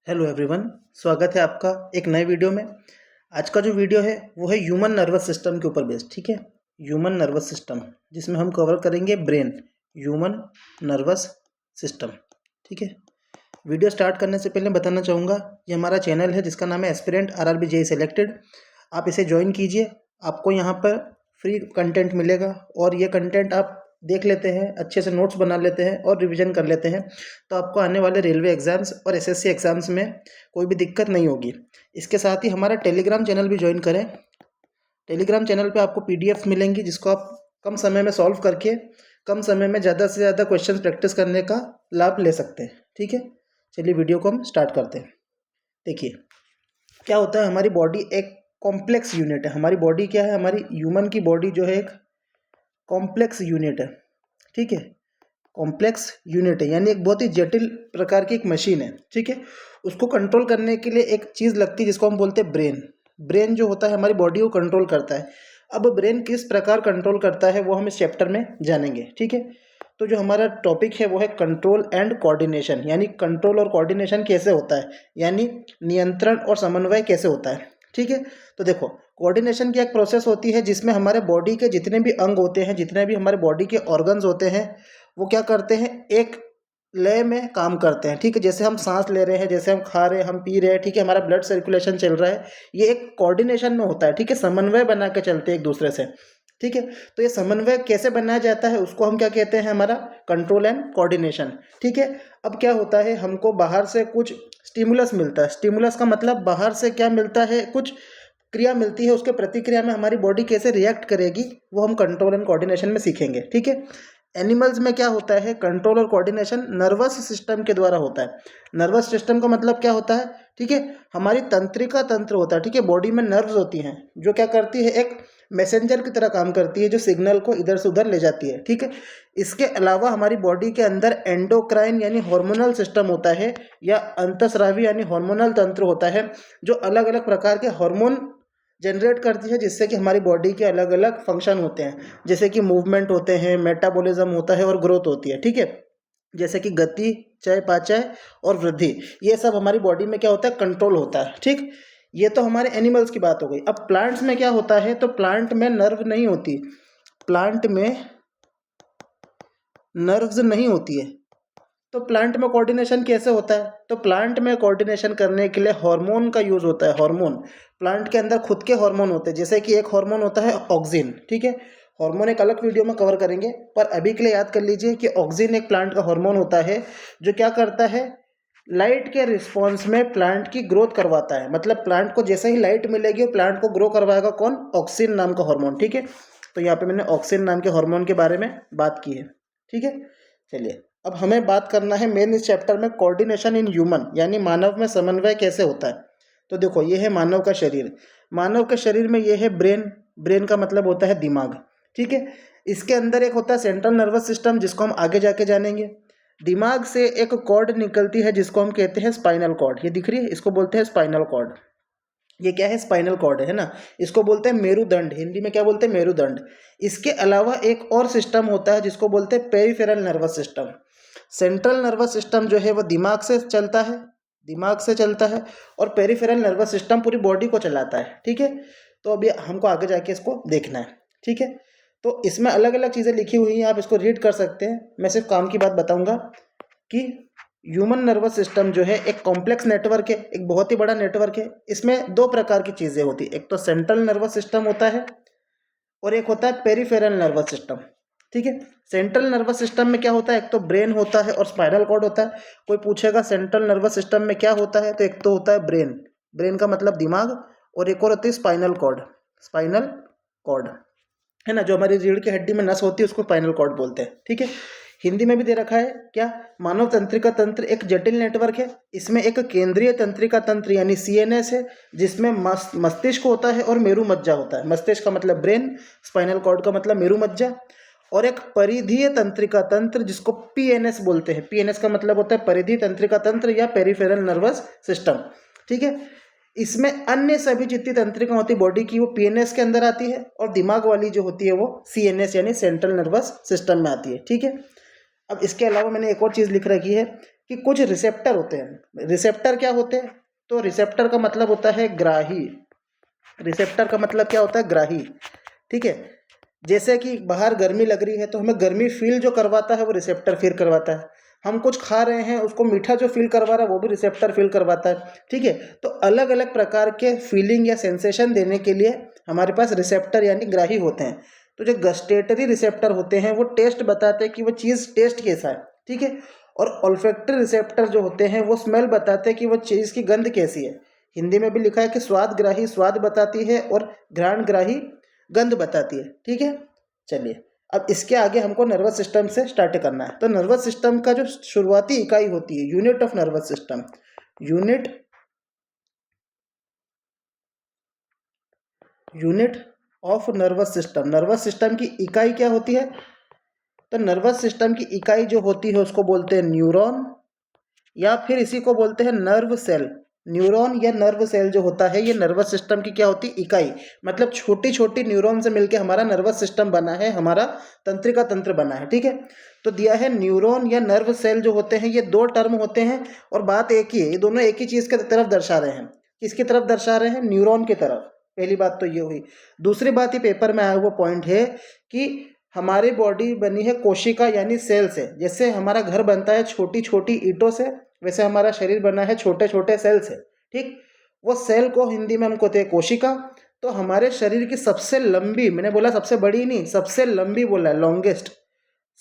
Hello everyone, स्वागत है आपका एक नए वीडियो में। आज का जो वीडियो है वो है ह्यूमन नर्वस सिस्टम के ऊपर बेस्ड। ठीक है, ह्यूमन नर्वस सिस्टम जिसमें हम कवर करेंगे ब्रेन, ह्यूमन नर्वस सिस्टम। ठीक है, वीडियो स्टार्ट करने से पहले बताना चाहूँगा ये हमारा चैनल है जिसका नाम है एस्पिरेंट RRB JEE सेलेक्टेड। आप इसे ज्वाइन कीजिए, आपको यहाँ पर फ्री कंटेंट मिलेगा और ये कंटेंट आप देख लेते हैं, अच्छे से नोट्स बना लेते हैं और रिवीजन कर लेते हैं तो आपको आने वाले रेलवे एग्ज़ाम्स और SSC एग्ज़ाम्स में कोई भी दिक्कत नहीं होगी। इसके साथ ही हमारा टेलीग्राम चैनल भी ज्वाइन करें। टेलीग्राम चैनल पे आपको PDF मिलेंगी जिसको आप कम समय में सॉल्व करके कम समय में ज़्यादा से ज़्यादा क्वेश्चन प्रैक्टिस करने का लाभ ले सकते हैं। ठीक है, चलिए वीडियो को हम स्टार्ट करते हैं। देखिए क्या होता है, हमारी बॉडी एक कॉम्प्लेक्स यूनिट है। हमारी बॉडी क्या है, हमारी ह्यूमन की बॉडी जो है एक कॉम्प्लेक्स यूनिट है। ठीक है, कॉम्प्लेक्स यूनिट है यानी एक बहुत ही जटिल प्रकार की एक मशीन है। ठीक है, उसको कंट्रोल करने के लिए एक चीज़ लगती है जिसको हम बोलते हैं ब्रेन। ब्रेन जो होता है हमारी बॉडी को कंट्रोल करता है। अब ब्रेन किस प्रकार कंट्रोल करता है वो हम इस चैप्टर में जानेंगे। ठीक है, तो जो हमारा टॉपिक है वो है कंट्रोल एंड कोऑर्डिनेशन, यानी कंट्रोल और कोऑर्डिनेशन कैसे होता है, यानी नियंत्रण और समन्वय कैसे होता है। ठीक है, तो देखो कोऑर्डिनेशन की एक प्रोसेस होती है जिसमें हमारे बॉडी के जितने भी अंग होते हैं, जितने भी हमारे बॉडी के ऑर्गन्स होते हैं, वो क्या करते हैं, एक लय में काम करते हैं। ठीक है, जैसे हम सांस ले रहे हैं, जैसे हम खा रहे हैं, हम पी रहे हैं, ठीक है, हमारा ब्लड सर्कुलेशन चल रहा है, ये एक कोऑर्डिनेशन में होता है। ठीक है, समन्वय बना के चलते हैं एक दूसरे से। ठीक है, तो ये समन्वय कैसे बनाया जाता है उसको हम क्या कहते हैं, हमारा कंट्रोल एंड कोऑर्डिनेशन। ठीक है, अब क्या होता है, हमको बाहर से कुछ स्टिमुलस मिलता है। स्टिमुलस का मतलब बाहर से क्या मिलता है, कुछ क्रिया मिलती है, उसके प्रतिक्रिया में हमारी बॉडी कैसे रिएक्ट करेगी वो हम कंट्रोल एंड कोऑर्डिनेशन में सीखेंगे। ठीक है, एनिमल्स में क्या होता है, कंट्रोल और कोऑर्डिनेशन नर्वस सिस्टम के द्वारा होता है। नर्वस सिस्टम का मतलब क्या होता है, ठीक है, हमारी तंत्रिका तंत्र होता है। ठीक है, बॉडी में नर्व्स होती हैं जो क्या करती है, एक मैसेंजर की तरह काम करती है जो सिग्नल को इधर से उधर ले जाती है। ठीक है, इसके अलावा हमारी बॉडी के अंदर एंडोक्राइन यानी हार्मोनल सिस्टम होता है, या अंतस्रावी यानी हार्मोनल तंत्र होता है जो अलग अलग प्रकार के हार्मोन जनरेट करती है, जिससे कि हमारी बॉडी के अलग अलग फंक्शन होते हैं, जैसे कि मूवमेंट होते हैं, मेटाबॉलिज्म होता है और ग्रोथ होती है। ठीक है, जैसे कि गति, चयापचय और वृद्धि, ये सब हमारी बॉडी में क्या होता है, कंट्रोल होता है। ठीक, ये तो हमारे एनिमल्स की बात हो गई। अब प्लांट्स में क्या होता है, तो प्लांट में नर्व नहीं होती, प्लांट में नर्व्स नहीं होती है। तो प्लांट में कोऑर्डिनेशन कैसे होता है, तो प्लांट में कोऑर्डिनेशन करने के लिए हार्मोन का यूज़ होता है। हार्मोन, प्लांट के अंदर खुद के हार्मोन होते हैं, जैसे कि एक हार्मोन होता है ऑक्सिन। ठीक है, हार्मोन एक अलग वीडियो में कवर करेंगे, पर अभी के लिए याद कर लीजिए कि ऑक्सिन एक प्लांट का हार्मोन होता है जो क्या करता है, लाइट के रिस्पॉन्स में प्लांट की ग्रोथ करवाता है। मतलब प्लांट को जैसे ही लाइट मिलेगी प्लांट को ग्रो करवाएगा कौन, ऑक्सिन नाम का हार्मोन। ठीक है, तो यहाँ पे मैंने ऑक्सिन नाम के हार्मोन के बारे में बात की है। ठीक है, चलिए अब हमें बात करना है मेन इस चैप्टर में, कोऑर्डिनेशन इन ह्यूमन, यानी मानव में समन्वय कैसे होता है। तो देखो ये है मानव का शरीर, मानव के शरीर में ये है ब्रेन, ब्रेन का मतलब होता है दिमाग। ठीक है, इसके अंदर एक होता है सेंट्रल नर्वस सिस्टम जिसको हम आगे जाके जानेंगे। दिमाग से एक कॉर्ड निकलती है जिसको हम कहते हैं स्पाइनल कॉर्ड, ये दिख रही है, इसको बोलते हैं स्पाइनल कॉर्ड। ये क्या है, स्पाइनल कॉर्ड है ना, इसको बोलते हैं मेरुदंड, हिंदी में क्या बोलते हैं, मेरुदंड। इसके अलावा एक और सिस्टम होता है जिसको बोलते हैं peripheral nervous system. Central nervous system जो है वो दिमाग से चलता है, दिमाग से चलता है, और पेरिफेरल नर्वस सिस्टम पूरी बॉडी को चलाता है। ठीक है, तो अभी हमको आगे जाके इसको देखना है। ठीक है, तो इसमें अलग अलग चीज़ें लिखी हुई हैं, आप इसको रीड कर सकते हैं। मैं सिर्फ काम की बात बताऊंगा कि ह्यूमन नर्वस सिस्टम जो है एक कॉम्प्लेक्स नेटवर्क है, एक बहुत ही बड़ा नेटवर्क है। इसमें दो प्रकार की चीज़ें होती है, एक तो सेंट्रल नर्वस सिस्टम होता है और एक होता है पेरिफेरल नर्वस सिस्टम। ठीक है, सेंट्रल नर्वस सिस्टम में क्या होता है, एक तो ब्रेन होता है और स्पाइनल कॉर्ड होता है। कोई पूछेगा सेंट्रल नर्वस सिस्टम में क्या होता है, तो एक तो होता है ब्रेन, ब्रेन का मतलब दिमाग, और एक और होती है स्पाइनल कॉर्ड, स्पाइनल कॉर्ड है ना, जो हमारी रीढ़ की हड्डी में नस होती है उसको स्पाइनल कॉर्ड बोलते हैं। ठीक है, हिंदी में भी दे रखा है क्या, मानव तंत्रिका तंत्र एक जटिल नेटवर्क है। इसमें एक केंद्रीय तंत्रिका तंत्र यानी CNS है, जिसमें मस्तिष्क होता है और मेरु मज्जा होता है। मस्तिष्क का मतलब ब्रेन, स्पाइनल कॉर्ड का मतलब मेरु मज्जा, और एक परिधीय तंत्रिका तंत्र जिसको PNS बोलते हैं। PNS का मतलब होता है परिधीय तंत्रिका तंत्र या पेरिफेरल नर्वस सिस्टम। ठीक है, इसमें अन्य सभी जितनी तंत्रिका होती है बॉडी की वो PNS के अंदर आती है, और दिमाग वाली जो होती है वो CNS यानी सेंट्रल नर्वस सिस्टम में आती है। ठीक है, अब इसके अलावा मैंने एक और चीज़ लिख रखी है, कि कुछ रिसेप्टर होते हैं। रिसेप्टर क्या होते हैं? तो रिसेप्टर का मतलब होता है ग्राही। रिसेप्टर का मतलब क्या होता है? ग्राही। ठीक है, जैसे कि बाहर गर्मी लग रही है तो हमें गर्मी फील जो करवाता है वो रिसेप्टर फील करवाता है। हम कुछ खा रहे हैं, उसको मीठा जो फील करवा रहा है वो भी रिसेप्टर फील करवाता है। ठीक है, तो अलग अलग प्रकार के फीलिंग या सेंसेशन देने के लिए हमारे पास रिसेप्टर यानी ग्राही होते हैं। तो जो गस्टेटरी रिसेप्टर होते हैं वो टेस्ट बताते हैं कि वो चीज़ टेस्ट कैसा है। ठीक है, और ऑल्फैक्टरी रिसेप्टर जो होते हैं वो स्मेल बताते हैं कि वो चीज़ की गंध कैसी है। हिंदी में भी लिखा है कि स्वादग्राही स्वाद बताती है और घ्राणग्राही गंध बताती है। ठीक है, चलिए अब इसके आगे हमको नर्वस सिस्टम से स्टार्ट करना है। तो नर्वस सिस्टम का जो शुरुआती इकाई होती है, unit of nervous system, unit of nervous system, nervous system की इकाई क्या होती है? तो नर्वस सिस्टम की इकाई जो होती है उसको बोलते हैं न्यूरॉन, या फिर इसी को बोलते हैं नर्व सेल। न्यूरॉन या नर्व सेल जो होता है ये नर्वस सिस्टम की क्या होती है? इकाई। मतलब छोटी छोटी न्यूरॉन से मिलकर हमारा नर्वस सिस्टम बना है, हमारा तंत्रिका तंत्र बना है। ठीक है, तो दिया है न्यूरॉन या नर्व सेल जो होते हैं ये दो टर्म होते हैं और बात एक ही है, ये दोनों एक ही चीज़ की तरफ दर्शा रहे हैं। किसकी तरफ दर्शा रहे हैं? न्यूरॉन की तरफ। पहली बात तो ये हुई। दूसरी बात, ये पेपर में आया हुआ पॉइंट है कि हमारी बॉडी बनी है कोशिका यानी सेल से। जैसे हमारा घर बनता है छोटी छोटी ईंटों से, वैसे हमारा शरीर बना है छोटे छोटे सेल से। ठीक, वो सेल को हिंदी में हम कहते हैं कोशिका। तो हमारे शरीर की सबसे लंबी, मैंने बोला सबसे बड़ी नहीं, सबसे लंबी बोला है, लॉन्गेस्ट,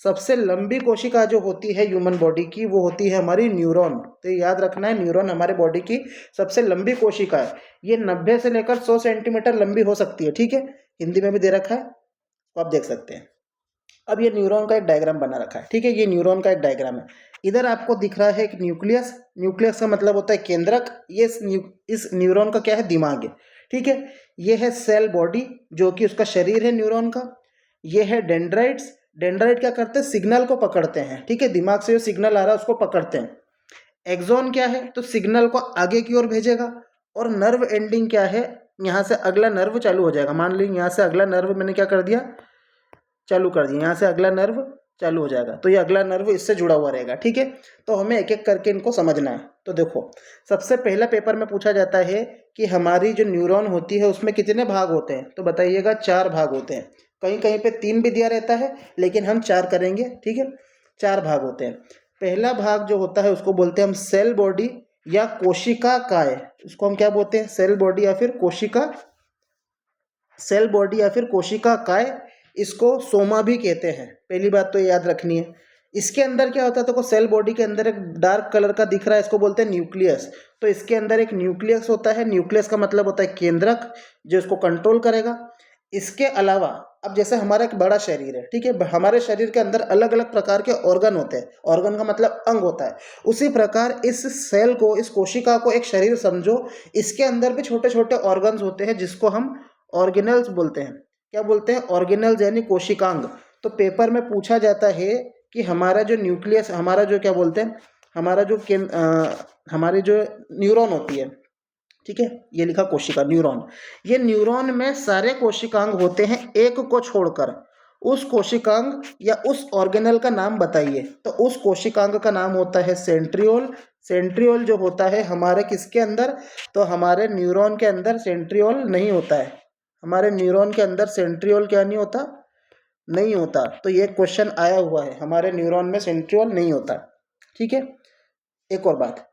सबसे लंबी कोशिका जो होती है ह्यूमन बॉडी की वो होती है हमारी न्यूरॉन। तो याद रखना है, न्यूरॉन हमारे बॉडी की सबसे लंबी कोशिका है। ये 90 से लेकर 100 सेंटीमीटर लंबी हो सकती है। ठीक है, हिंदी में भी दे रखा है, तो आप देख सकते हैं। अब ये न्यूरॉन का एक डायग्राम बना रखा है। ठीक है, ये न्यूरॉन का एक डायग्राम है। इधर आपको दिख रहा है एक न्यूक्लियस। न्यूक्लियस का मतलब होता है केंद्रक। ये इस न्यूरॉन का क्या है? दिमाग है। ठीक है, ये है सेल बॉडी जो कि उसका शरीर है न्यूरॉन का। ये है डेंड्राइट्स। डेंड्राइट क्या करते हैं? सिग्नल को पकड़ते हैं। ठीक है, दिमाग से जो सिग्नल आ रहा है उसको पकड़ते हैं। एक्सॉन क्या है? तो सिग्नल को आगे की ओर भेजेगा। और नर्व एंडिंग क्या है? यहाँ से अगला नर्व चालू हो जाएगा। मान लीजिए यहाँ से अगला नर्व मैंने क्या कर दिया? चालू कर दिया। यहाँ से अगला नर्व चालू हो जाएगा, तो ये अगला नर्व इससे जुड़ा हुआ रहेगा। ठीक है, तो हमें एक एक करके इनको समझना है। तो देखो, सबसे पहला पेपर में पूछा जाता है कि हमारी जो न्यूरॉन होती है उसमें कितने भाग होते हैं? तो बताइएगा 4 भाग होते हैं। कहीं कहीं पे 3 भी दिया रहता है, लेकिन हम 4 करेंगे। ठीक है, 4 भाग होते हैं। पहला भाग जो होता है उसको बोलते हैं हम सेल बॉडी या कोशिका काय। उसको हम क्या बोलते हैं? सेल बॉडी या फिर कोशिका, सेल बॉडी या फिर कोशिका काय। इसको सोमा भी कहते हैं। पहली बात तो याद रखनी है। इसके अंदर क्या होता है? तो सेल बॉडी के अंदर एक डार्क कलर का दिख रहा है, इसको बोलते हैं न्यूक्लियस। तो इसके अंदर एक न्यूक्लियस होता है। न्यूक्लियस का मतलब होता है केंद्रक, जो इसको कंट्रोल करेगा। इसके अलावा अब जैसे हमारा एक बड़ा शरीर है, ठीक है, हमारे शरीर के अंदर अलग अलग प्रकार के ऑर्गन होते हैं। ऑर्गन का मतलब अंग होता है। उसी प्रकार इस सेल को, इस कोशिका को एक शरीर समझो। इसके अंदर भी छोटे छोटे ऑर्गन्स होते हैं जिसको हम ऑर्गेनल्स बोलते हैं। क्या बोलते हैं? ऑर्गेनल्स यानी कोशिकांग। तो पेपर में पूछा जाता है कि हमारा जो न्यूक्लियस, हमारा जो क्या बोलते हैं, हमारा जो हमारी जो न्यूरॉन होती है, ठीक है, ये लिखा कोशिका, न्यूरॉन। ये न्यूरॉन में सारे कोशिकांग होते हैं एक को छोड़कर। उस कोशिकांग या उस ऑर्गेनल का नाम बताइए। तो उस कोशिकांग का नाम होता है सेंट्रियोल। सेंट्रियोल जो होता है हमारे किसके अंदर? तो हमारे न्यूरॉन के अंदर सेंट्रियोल नहीं होता है। हमारे न्यूरॉन के अंदर सेंट्रियोल क्या नहीं होता? नहीं होता। तो ये क्वेश्चन आया हुआ है, हमारे न्यूरॉन में सेंट्रियोल नहीं होता। ठीक है, एक और बात,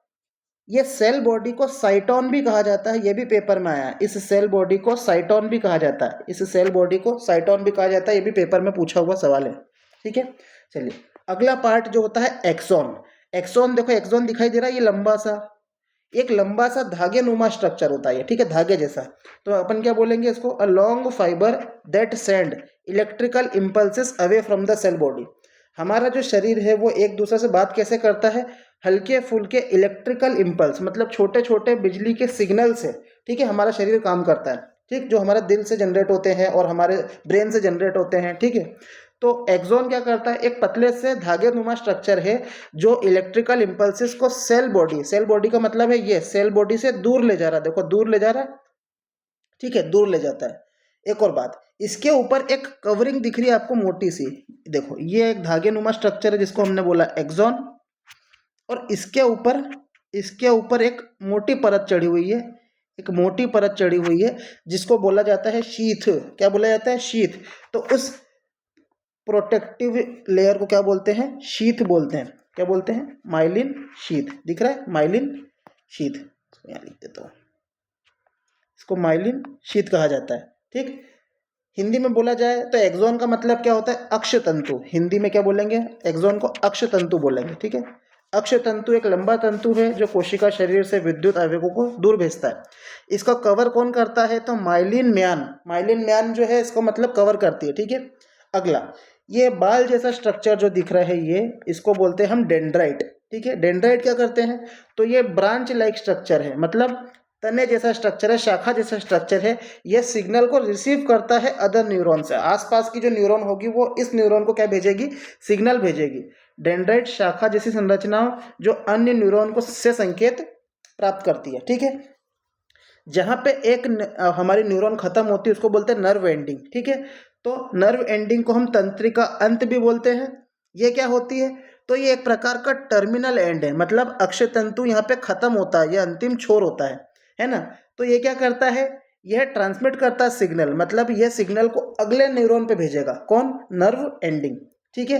ये सेल बॉडी को साइटोन भी कहा जाता है। ये भी पेपर में आया है। इस सेल बॉडी को साइटोन भी कहा जाता है। इस सेल बॉडी को साइटोन भी कहा जाता है। ये भी पेपर में पूछा हुआ सवाल है। ठीक है, चलिए अगला पार्ट जो होता है एक्सॉन। एक्सॉन देखो, एक्सॉन दिखाई दे रहा है, ये लंबा सा, एक लंबा सा धागे नुमा स्ट्रक्चर होता है। ठीक है, धागे जैसा। तो अपन क्या बोलेंगे इसको? A long fibre that send electrical impulses away from the cell body. हमारा जो शरीर है वो एक दूसरे से बात कैसे करता है? हल्के फुल्के इलेक्ट्रिकल इम्पल्स, मतलब छोटे छोटे बिजली के सिग्नल से, ठीक है, हमारा शरीर काम करता है। ठीक, जो हमारे दिल से जनरेट होते हैं और हमारे ब्रेन से जनरेट होते हैं। ठीक है, तो एक्सॉन क्या करता है? एक पतले से धागे नुमा स्ट्रक्चर है जो इलेक्ट्रिकल इम्पल्सिस को सेल बॉडी, सेल बॉडी का मतलब है ये, सेल बॉडी से दूर ले जा रहा है। देखो दूर ले जा रहा है। ठीक है, दूर ले जाता है। एक और बात, इसके ऊपर एक कवरिंग दिख रही है आपको मोटी सी। देखो, ये एक धागे नुमा स्ट्रक्चर है जिसको हमने बोला एक्सॉन। और इसके ऊपर एक मोटी परत चढ़ी हुई है, एक मोटी परत चढ़ी हुई है जिसको बोला जाता है शीथ। क्या बोला जाता है? शीथ। तो उस प्रोटेक्टिव लेयर को क्या बोलते हैं? शीथ बोलते हैं। क्या बोलते हैं? Myelin sheath. दिख रहा है? Myelin sheath. यहाँ लिख देता हूँ, इसको माइलिन शीथ कहा जाता है। ठीक, हिंदी में बोला जाए तो एक्सॉन का मतलब क्या होता है? अक्षतंतु। हिंदी में क्या बोलेंगे? एक्सॉन को अक्षतंतु बोलेंगे। ठीक है, अक्षतंतु एक लंबा तंतु है जो कोशिका शरीर से विद्युत आवेगों को दूर भेजता है। इसका कवर कौन करता है? तो माइलिन म्यान। माइलिन म्यान जो है इसका मतलब कवर करती है। ठीक है, अगला ये बाल जैसा स्ट्रक्चर जो दिख रहा है ये, इसको बोलते हैं हम डेंड्राइट। ठीक है, डेंड्राइट क्या करते हैं? तो ये ब्रांच लाइक स्ट्रक्चर है, मतलब तने जैसा स्ट्रक्चर है, शाखा जैसा स्ट्रक्चर है। ये सिग्नल को रिसीव करता है अदर न्यूरॉन से। आसपास की जो न्यूरॉन होगी वो इस न्यूरॉन को क्या भेजेगी? सिग्नल भेजेगी। डेंड्राइट शाखा जैसी संरचनाओं जो अन्य न्यूरॉन को से संकेत प्राप्त करती है। ठीक है, जहाँ पे एक हमारी न्यूरॉन खत्म होती है उसको बोलते हैं नर्व एंडिंग। ठीक है, तो नर्व एंडिंग को हम तंत्रिका अंत भी बोलते हैं। ये क्या होती है? तो ये एक प्रकार का टर्मिनल एंड है, मतलब अक्षय तंतु यहाँ पे खत्म होता है, ये अंतिम छोर होता है ना। तो ये क्या करता है? यह ट्रांसमिट करता है सिग्नल, मतलब यह सिग्नल को अगले न्यूरॉन पे भेजेगा। कौन? Nerve ending. ठीक है,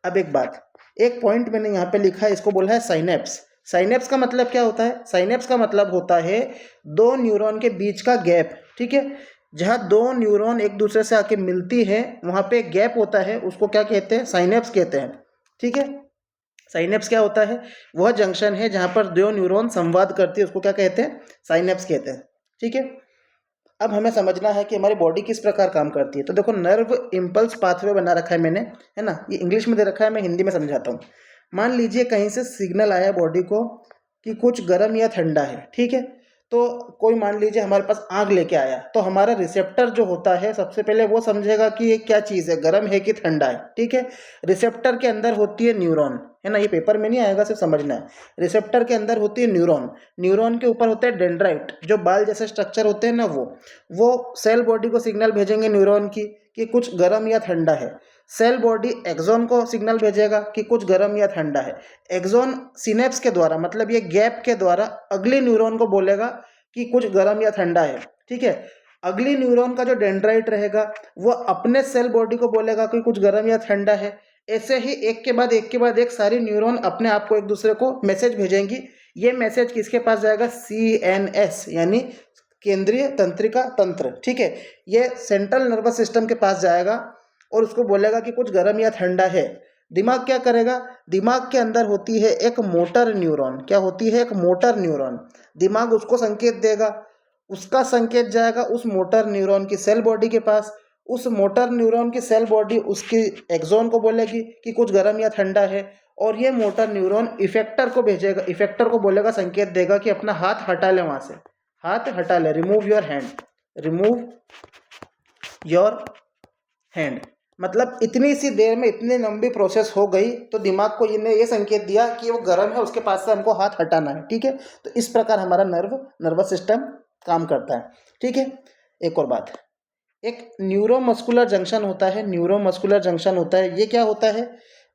अब एक बात, एक पॉइंट मैंने यहाँ पे लिखा है, इसको बोला है साइनेप्स। साइनेप्स का मतलब क्या होता है? साइनेप्स का मतलब होता है दो न्यूरॉन के बीच का गैप। ठीक है, जहाँ दो न्यूरॉन एक दूसरे से आके मिलती है वहाँ पे गैप होता है, उसको क्या कहते हैं? साइनेप्स कहते हैं। ठीक है, साइनेप्स क्या होता है? वह जंक्शन है जहाँ पर दो न्यूरॉन संवाद करती है, उसको क्या कहते हैं? साइनेप्स कहते हैं। ठीक है, अब हमें समझना है कि हमारी बॉडी किस प्रकार काम करती है। तो देखो, नर्व इम्पल्स पाथवे बना रखा है मैंने, है ना। ये इंग्लिश में दे रखा है, मैं हिंदी में समझाता हूँ। मान लीजिए कहीं से सिग्नल आया बॉडी को कि कुछ गर्म या ठंडा है। ठीक है, तो कोई मान लीजिए हमारे पास आग लेके आया, तो हमारा रिसेप्टर जो होता है सबसे पहले वो समझेगा कि ये क्या चीज़ है, गर्म है कि ठंडा है। ठीक है, रिसेप्टर के अंदर होती है न्यूरॉन, है ना। ये पेपर में नहीं आएगा, सिर्फ समझना है। रिसेप्टर के अंदर होती है न्यूरॉन, न्यूरॉन के ऊपर होता है डेंड्राइट, जो बाल जैसे स्ट्रक्चर होते हैं ना, वो सेल बॉडी को सिग्नल भेजेंगे न्यूरॉन की कि कुछ गर्म या ठंडा है। सेल बॉडी एक्सॉन को सिग्नल भेजेगा कि कुछ गर्म या ठंडा है। एक्सॉन सिनेप्स के द्वारा, मतलब ये गैप के द्वारा, अगले न्यूरॉन को बोलेगा कि कुछ गर्म या ठंडा है। ठीक है, अगली न्यूरॉन का जो डेंड्राइट रहेगा वो अपने सेल बॉडी को बोलेगा कि कुछ गर्म या ठंडा है। ऐसे ही एक के बाद एक सारी न्यूरॉन अपने आप को एक दूसरे को मैसेज भेजेंगी। ये मैसेज किसके पास जाएगा? CNS, यानी केंद्रीय तंत्रिका तंत्र। ठीक है, ये सेंट्रल नर्वस सिस्टम के पास जाएगा और उसको बोलेगा कि कुछ गर्म या ठंडा है। दिमाग क्या करेगा? दिमाग के अंदर होती है एक मोटर न्यूरॉन। क्या होती है? एक मोटर न्यूरॉन। दिमाग उसको संकेत देगा, उसका संकेत जाएगा उस मोटर न्यूरॉन की सेल बॉडी के पास। उस मोटर न्यूरॉन की सेल बॉडी उसकी एक्सॉन को बोलेगी कि कुछ गर्म या ठंडा है, और ये मोटर न्यूरॉन इफेक्टर को भेजेगा, इफेक्टर को बोलेगा, संकेत देगा कि अपना हाथ हटा ले वहाँ से, हाथ हटा ले, remove your hand, remove your hand. मतलब इतनी सी देर में इतनी लंबी प्रोसेस हो गई, तो दिमाग को इन्हें ये संकेत दिया कि वो गर्म है, उसके पास से हमको हाथ हटाना है। ठीक है, तो इस प्रकार हमारा नर्वस सिस्टम काम करता है। ठीक है, एक और बात, एक न्यूरोमस्कुलर जंक्शन होता है, न्यूरोमस्कुलर जंक्शन होता है। ये क्या होता है?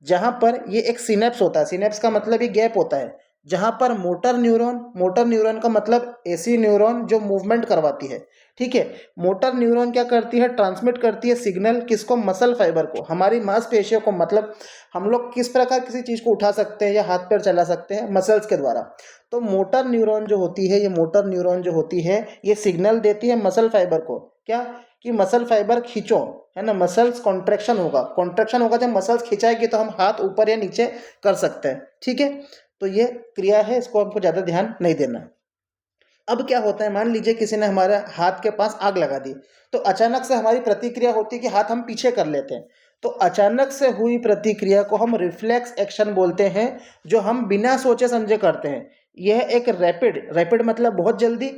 जहाँ पर ये एक सिनेप्स होता है, सिनेप्स का मतलब ये गैप होता है, जहाँ पर मोटर न्यूरॉन का मतलब ऐसी न्यूरॉन जो मूवमेंट करवाती है। ठीक है, मोटर न्यूरॉन क्या करती है? ट्रांसमिट करती है सिग्नल, किसको? मसल फाइबर को, हमारी मांसपेशियों को। मतलब हम लोग किस प्रकार किसी चीज़ को उठा सकते हैं या हाथ पैर चला सकते हैं? मसल्स के द्वारा। तो मोटर न्यूरॉन जो होती है, ये मोटर न्यूरॉन जो होती है, ये सिग्नल देती है मसल फाइबर को। क्या? कि मसल फाइबर खींचो, है ना। मसल्स कॉन्ट्रैक्शन होगा, जब मसल्स खिंचाएगी तो हम हाथ ऊपर या नीचे कर सकते हैं। ठीक है, तो ये क्रिया है, इसको हमको ज़्यादा ध्यान नहीं देना है। अब क्या होता है, मान लीजिए किसी ने हमारे हाथ के पास आग लगा दी, तो अचानक से हमारी प्रतिक्रिया होती है कि हाथ हम पीछे कर लेते हैं। तो अचानक से हुई प्रतिक्रिया को हम रिफ्लेक्स एक्शन बोलते हैं, जो हम बिना सोचे समझे करते हैं। यह एक रैपिड मतलब बहुत जल्दी,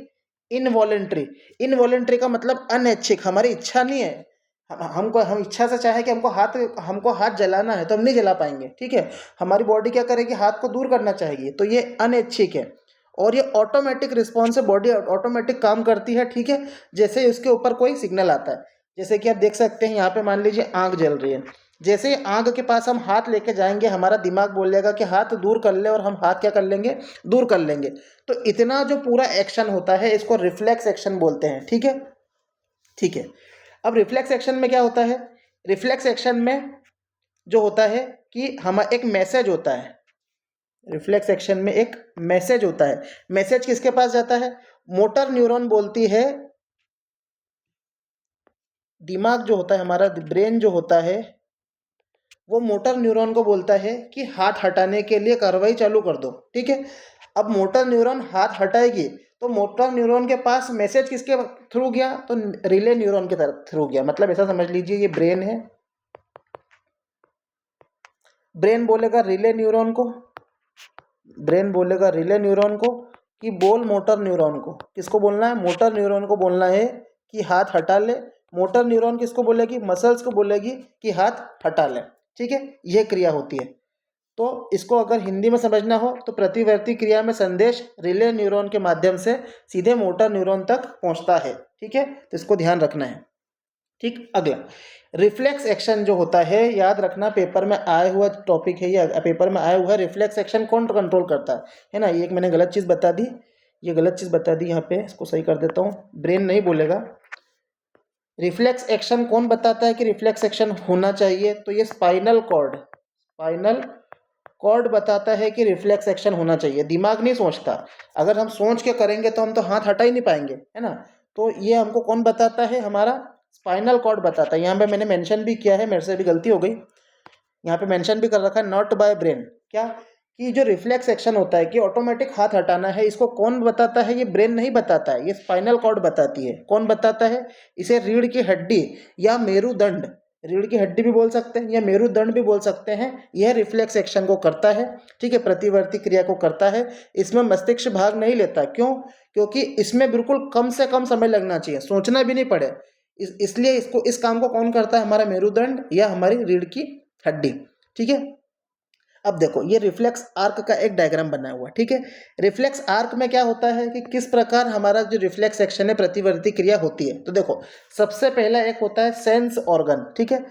इनवॉलेंट्री का मतलब अनैच्छिक, हमारी इच्छा नहीं है। हम इच्छा से चाहे कि हमको हाथ जलाना है तो हम नहीं जला पाएंगे। ठीक है, हमारी बॉडी क्या करेगी? हाथ को दूर करना चाहेगी, तो ये अनैच्छिक है। और ये ऑटोमेटिक रिस्पॉन्स है, बॉडी ऑटोमेटिक काम करती है। ठीक है, जैसे उसके ऊपर कोई सिग्नल आता है, जैसे कि आप देख सकते हैं यहाँ पे मान लीजिए आग जल रही है, जैसे ही आग के पास हम हाथ लेके जाएंगे हमारा दिमाग बोलेगा कि हाथ दूर कर ले, और हम हाथ क्या कर लेंगे, दूर कर लेंगे। तो इतना जो पूरा एक्शन होता है इसको रिफ्लेक्स एक्शन बोलते हैं। ठीक है, ठीक है। अब रिफ्लेक्स एक्शन में क्या होता है, रिफ्लेक्स एक्शन में जो होता है कि हम एक मैसेज होता है, रिफ्लेक्स एक्शन में एक मैसेज होता है। मैसेज किसके पास जाता है, मोटर न्यूरॉन बोलती है, दिमाग जो होता है हमारा, ब्रेन जो होता है वो मोटर न्यूरॉन को बोलता है कि हाथ हटाने के लिए कार्रवाई चालू कर दो। ठीक है, अब मोटर न्यूरॉन हाथ हटाएगी तो मोटर न्यूरॉन के पास मैसेज किसके थ्रू गया, तो रिले न्यूरॉन के थ्रू गया। मतलब ऐसा समझ लीजिए ये ब्रेन है, ब्रेन बोलेगा रिले न्यूरॉन को, ब्रेन बोलेगा रिले न्यूरॉन को कि बोल मोटर न्यूरॉन को, किसको बोलना है, मोटर न्यूरॉन को बोलना है कि हाथ हटा ले। मोटर न्यूरॉन किसको बोलेगी, मसल्स को बोलेगी कि हाथ हटा ले। ठीक है, यह क्रिया होती है। तो इसको अगर हिंदी में समझना हो तो प्रतिवर्ती क्रिया में संदेश रिले न्यूरॉन के माध्यम से सीधे मोटर न्यूरॉन तक पहुंचता है। ठीक है, तो इसको ध्यान रखना है। ठीक, अगला रिफ्लेक्स एक्शन जो होता है, याद रखना पेपर में आया हुआ टॉपिक है, ये पेपर में आया हुआ है। रिफ्लेक्स एक्शन कौन कंट्रोल करता है ना, ये एक मैंने गलत चीज़ बता दी, ये गलत चीज़ बता दी यहाँ पे, इसको सही कर देता हूँ। ब्रेन नहीं बोलेगा, रिफ्लेक्स एक्शन कौन बताता है कि रिफ्लेक्स एक्शन होना चाहिए, तो ये स्पाइनल कॉर्ड, स्पाइनल कॉर्ड बताता है कि रिफ्लेक्स एक्शन होना चाहिए। दिमाग नहीं सोचता, अगर हम सोच के करेंगे तो हम तो हाथ हटा ही नहीं पाएंगे, है ना। तो ये हमको कौन बताता है, हमारा स्पाइनल कॉर्ड बताता है। यहाँ पे मैंने मेंशन भी किया है, मेरे से भी गलती हो गई, यहाँ पे मेंशन भी कर रखा है, नॉट बाय ब्रेन। क्या कि जो रिफ्लेक्स एक्शन होता है कि ऑटोमेटिक हाथ हटाना है, इसको कौन बताता है, ये ब्रेन नहीं बताता है, ये स्पाइनल कॉर्ड बताती है। कौन बताता है, इसे रीढ़ की हड्डी या मेरुदंड, रीढ़ की हड्डी भी बोल सकते हैं या मेरुदंड भी बोल सकते हैं, यह रिफ्लेक्स एक्शन को करता है। ठीक है, प्रतिवर्ती क्रिया को करता है। इसमें मस्तिष्क भाग नहीं लेता, क्यों, क्योंकि इसमें बिल्कुल कम से कम समय लगना चाहिए, सोचना भी नहीं पड़े, इसलिए इसको, इस काम को कौन करता है, हमारा मेरुदंड या हमारी रीढ़ की हड्डी। ठीक है, अब देखो ये रिफ्लेक्स आर्क का एक डायग्राम बना हुआ है। ठीक है, रिफ्लेक्स आर्क में क्या होता है कि किस प्रकार हमारा जो रिफ्लेक्स एक्शन है, प्रतिवर्ती क्रिया होती है। तो देखो सबसे पहला एक होता है सेंस ऑर्गन। ठीक है,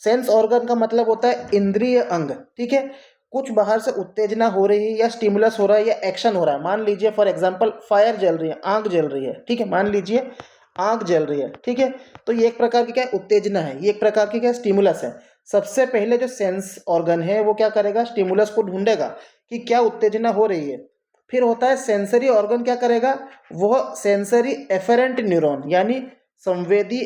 सेंस ऑर्गन का मतलब होता है इंद्रिय अंग। ठीक है, कुछ बाहर से उत्तेजना हो रही है या स्टिमुलस हो रहा है या एक्शन हो रहा है, मान लीजिए फॉर एग्जांपल फायर जल रही है, आग जल रही है। ठीक है, मान लीजिए आग जल रही है। ठीक है, तो ये एक प्रकार की क्या उत्तेजना है, ये एक प्रकार की क्या स्टिमुलस है। सबसे पहले जो सेंस ऑर्गन है वो क्या करेगा, स्टिमुलस को ढूंढेगा कि क्या उत्तेजना हो रही है। फिर होता है सेंसरी ऑर्गन, क्या करेगा, वह सेंसरी एफरेंट न्यूरॉन यानी संवेदी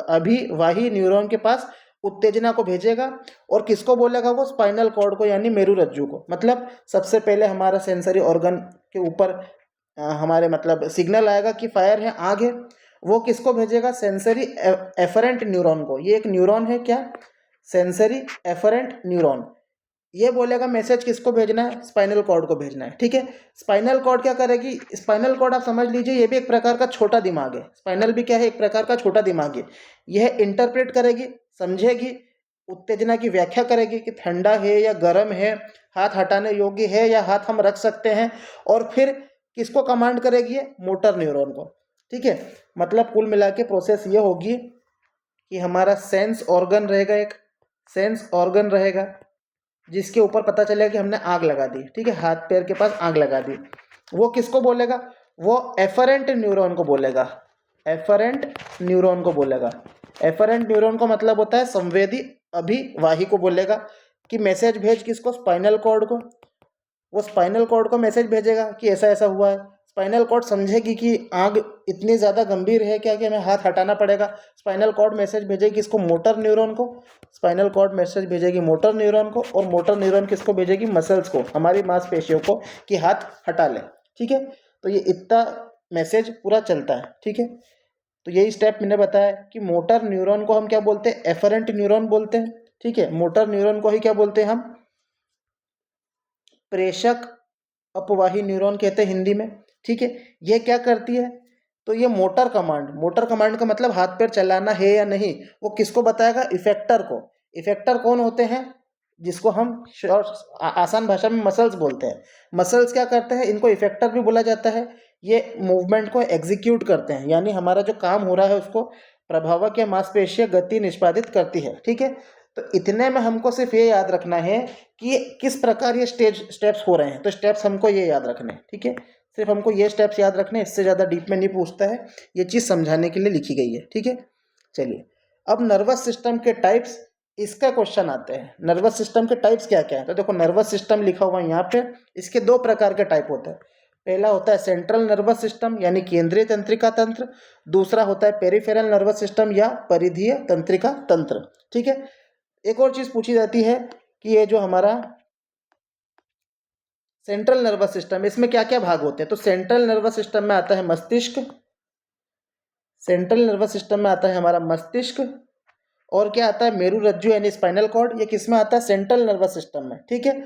अभिवाही न्यूरॉन के पास उत्तेजना को भेजेगा, और किसको बोलेगा, वो स्पाइनल कॉर्ड को यानी मेरुरज्जु को। मतलब सबसे पहले हमारा सेंसरी ऑर्गन के ऊपर हमारे मतलब सिग्नल आएगा कि फायर है, आग है, वो किसको भेजेगा, सेंसरी एफरेंट न्यूरॉन को। ये एक न्यूरॉन है क्या, सेंसरी एफरेंट न्यूरॉन, ये बोलेगा मैसेज किसको भेजना है, स्पाइनल कॉर्ड को भेजना है। ठीक है, स्पाइनल कॉर्ड क्या करेगी, स्पाइनल कॉर्ड आप समझ लीजिए ये भी एक प्रकार का छोटा दिमाग है। स्पाइनल भी क्या है, एक प्रकार का छोटा दिमाग है। यह इंटरप्रेट करेगी, समझेगी, उत्तेजना की व्याख्या करेगी कि ठंडा है या गर्म है, हाथ हटाने योग्य है या हाथ हम रख सकते हैं, और फिर किसको कमांड करेगी, मोटर न्यूरॉन को। ठीक है, मतलब कुल मिला के प्रोसेस ये होगी कि हमारा सेंस ऑर्गन रहेगा, एक सेंस ऑर्गन रहेगा जिसके ऊपर पता चलेगा कि हमने आग लगा दी। ठीक है, हाथ पैर के पास आग लगा दी, वो किसको बोलेगा, वो एफरेंट न्यूरॉन को बोलेगा, एफरेंट न्यूरॉन को बोलेगा। एफरेंट न्यूरॉन का मतलब होता है संवेदी अभिवाही को बोलेगा कि मैसेज भेज किसको, स्पाइनल कॉर्ड को। वो स्पाइनल कॉर्ड को मैसेज भेजेगा कि ऐसा ऐसा हुआ है। स्पाइनल कॉर्ड समझेगी कि आग इतनी ज़्यादा गंभीर है क्या कि हमें हाथ हटाना पड़ेगा। स्पाइनल कॉर्ड मैसेज भेजेगी इसको, मोटर न्यूरॉन को। स्पाइनल कॉर्ड मैसेज भेजेगी मोटर न्यूरॉन को, और मोटर न्यूरॉन किसको भेजेगी, मसल्स को, हमारी मांसपेशियों को, कि हाथ हटा ले। ठीक है, तो ये इतना मैसेज पूरा चलता है। ठीक है, तो यही स्टेप मैंने बताया कि मोटर न्यूरॉन को हम क्या बोलते हैं, एफरेंट न्यूरॉन बोलते हैं। ठीक है, मोटर न्यूरॉन को ही क्या बोलते हैं हम, प्रेषक अपवाही न्यूरॉन कहते हैं हिंदी में। ठीक है, ये क्या करती है, तो ये मोटर कमांड, मोटर कमांड का मतलब हाथ पैर चलाना है या नहीं, वो किसको बताएगा, इफेक्टर को। इफेक्टर कौन होते हैं, जिसको हम आसान भाषा में मसल्स बोलते हैं। मसल्स क्या करते हैं, इनको इफेक्टर भी बोला जाता है। ये मूवमेंट को एग्जीक्यूट करते हैं, यानी हमारा जो काम हो रहा है उसको प्रभावक या मांसपेशियां गति निष्पादित करती है। ठीक है, तो इतने में हमको सिर्फ ये याद रखना है कि किस प्रकार ये स्टेप्स हो रहे हैं। तो स्टेप्स हमको ये याद रखने हैं। ठीक है, सिर्फ हमको ये स्टेप्स याद रखने हैं, इससे ज़्यादा डीप में नहीं पूछता है, ये चीज़ समझाने के लिए लिखी गई है। ठीक है, चलिए अब नर्वस सिस्टम के टाइप्स, इसका क्वेश्चन आते हैं। नर्वस सिस्टम के टाइप्स क्या क्या है? तो देखो नर्वस सिस्टम लिखा हुआ है यहाँ पे, इसके दो प्रकार के टाइप होते हैं। पहला होता है सेंट्रल नर्वस सिस्टम यानी केंद्रीय तंत्रिका तंत्र, दूसरा होता है पेरिफेरल नर्वस सिस्टम या परिधीय तंत्रिका तंत्र। ठीक है, एक और चीज पूछी जाती है कि ये जो हमारा सेंट्रल नर्वस सिस्टम, इसमें क्या क्या भाग होते हैं? तो सेंट्रल नर्वस सिस्टम में आता है मस्तिष्क, सेंट्रल नर्वस सिस्टम में आता है हमारा मस्तिष्क, और क्या आता है मेरुरज्जु यानी स्पाइनल कॉर्ड, ये किस में आता है? सेंट्रल नर्वस सिस्टम में। ठीक है,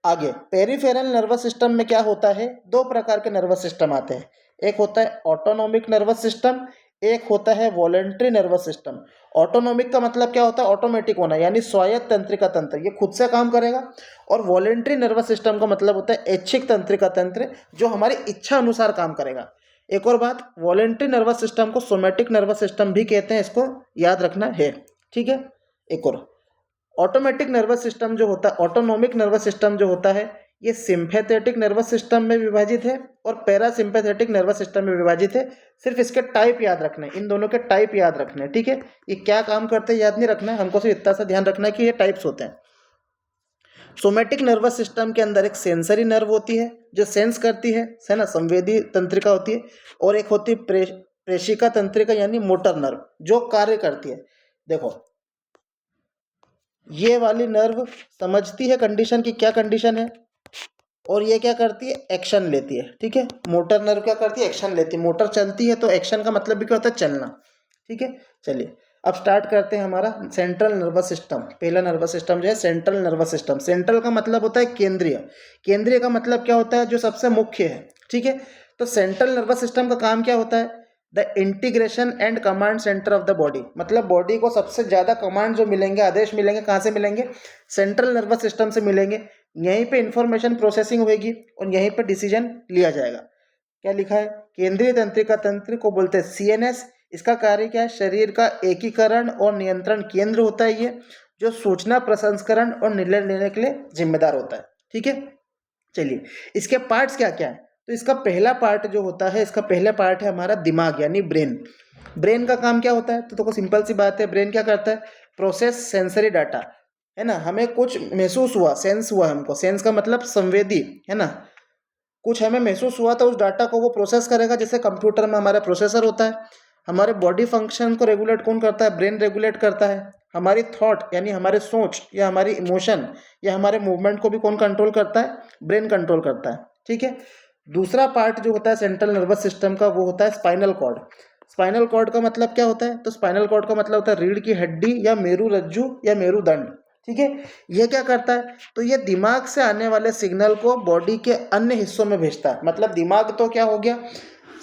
आगे पेरिफेरल नर्वस सिस्टम में क्या होता है? दो प्रकार के नर्वस सिस्टम आते हैं, एक होता है ऑटोनोमिक नर्वस सिस्टम, एक होता है वॉलेंट्री नर्वस सिस्टम। ऑटोनोमिक का मतलब क्या होता है? ऑटोमेटिक होना, यानी स्वायत्त तंत्रिका तंत्र, ये खुद से काम करेगा। और वॉलेंट्री नर्वस सिस्टम का मतलब होता है ऐच्छिक तंत्रिका तंत्र, जो हमारी इच्छा अनुसार काम करेगा। एक और बात, वॉलेंट्री नर्वस सिस्टम को सोमैटिक नर्वस सिस्टम भी कहते हैं, इसको याद रखना है। ठीक है, एक और ऑटोमेटिक नर्वस सिस्टम जो होता है, ऑटोनोमिक नर्वस सिस्टम जो होता है, ये सिंपैथेटिक नर्वस सिस्टम में विभाजित है और पैरासिम्पैथेटिक नर्वस सिस्टम में विभाजित है। सिर्फ इसके टाइप याद रखने, इन दोनों के टाइप याद रखने। ठीक है, ये क्या काम करते हैं याद नहीं रखना है हमको, सिर्फ इतना सा ध्यान रखना है कि ये टाइप्स होते हैं। सोमैटिक नर्वस सिस्टम के अंदर एक सेंसरी नर्व होती है जो सेंस करती है ना, संवेदी तंत्रिका होती है, और एक होती है प्रेषिका तंत्रिका यानी मोटर नर्व जो कार्य करती है। देखो ये वाली नर्व समझती है कंडीशन की, क्या कंडीशन है, और ये क्या करती है? एक्शन लेती है। ठीक है, मोटर नर्व क्या करती है? एक्शन लेती है। मोटर चलती है तो एक्शन का मतलब भी क्या होता है? चलना। ठीक है, चलिए अब स्टार्ट करते हैं हमारा सेंट्रल नर्वस सिस्टम। पहला नर्वस सिस्टम जो है सेंट्रल नर्वस सिस्टम। सेंट्रल का मतलब होता है केंद्रीय, केंद्रीय का मतलब क्या होता है? जो सबसे मुख्य है। ठीक है, तो सेंट्रल नर्वस सिस्टम का काम क्या होता है? The integration and command centre of the body, मतलब बॉडी को सबसे ज़्यादा कमांड जो मिलेंगे, आदेश मिलेंगे, कहाँ से मिलेंगे? सेंट्रल नर्वस सिस्टम से मिलेंगे। यहीं पे इंफॉर्मेशन प्रोसेसिंग होगी और यहीं पे डिसीजन लिया जाएगा। क्या लिखा है? केंद्रीय तंत्रिका तंत्र को बोलते हैं सीएनएस। इसका कार्य क्या है? शरीर का एकीकरण और नियंत्रण केंद्र होता है ये, जो सूचना प्रसंस्करण और निर्णय लेने के लिए जिम्मेदार होता है। ठीक है, चलिए इसके पार्ट्स क्या क्या है? तो इसका पहला पार्ट जो होता है, इसका पहला पार्ट है हमारा दिमाग यानी ब्रेन। ब्रेन का काम क्या होता है? तो देखो सिंपल सी बात है, ब्रेन क्या करता है? प्रोसेस सेंसरी डाटा, है ना, हमें कुछ महसूस हुआ, सेंस हुआ हमको, सेंस का मतलब संवेदी, है ना, कुछ हमें महसूस हुआ तो उस डाटा को वो प्रोसेस करेगा। जैसे कंप्यूटर में हमारा प्रोसेसर होता है। हमारे बॉडी फंक्शन को रेगुलेट कौन करता है? ब्रेन रेगुलेट करता है। हमारी थॉट यानी हमारे सोच या हमारी इमोशन या हमारे मूवमेंट को भी कौन कंट्रोल करता है? ब्रेन कंट्रोल करता है। ठीक है, दूसरा पार्ट जो होता है सेंट्रल नर्वस सिस्टम का, वो होता है स्पाइनल कॉर्ड। स्पाइनल कॉर्ड का मतलब क्या होता है? तो स्पाइनल कॉर्ड का मतलब होता है रीढ़ की हड्डी या मेरुरज्जु या मेरुदंड। ठीक है, ये क्या करता है? तो ये दिमाग से आने वाले सिग्नल को बॉडी के अन्य हिस्सों में भेजता है। मतलब दिमाग तो क्या हो गया?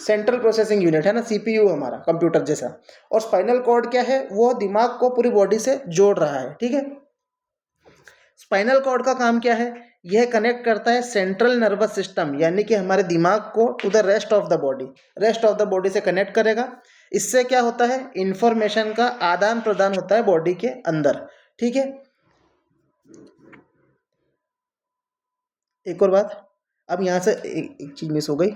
सेंट्रल प्रोसेसिंग यूनिट है ना, सीपीयू हमारा कंप्यूटर जैसा। और स्पाइनल कॉर्ड क्या है? वो दिमाग को पूरी बॉडी से जोड़ रहा है। ठीक है, स्पाइनल कॉर्ड का काम क्या है? यह कनेक्ट करता है सेंट्रल नर्वस सिस्टम यानी कि हमारे दिमाग को to the rest of the body, rest of the body से कनेक्ट करेगा। इससे क्या होता है? इंफॉर्मेशन का आदान प्रदान होता है बॉडी के अंदर। ठीक है, एक और बात, अब यहाँ से एक चीज मिस हो गई,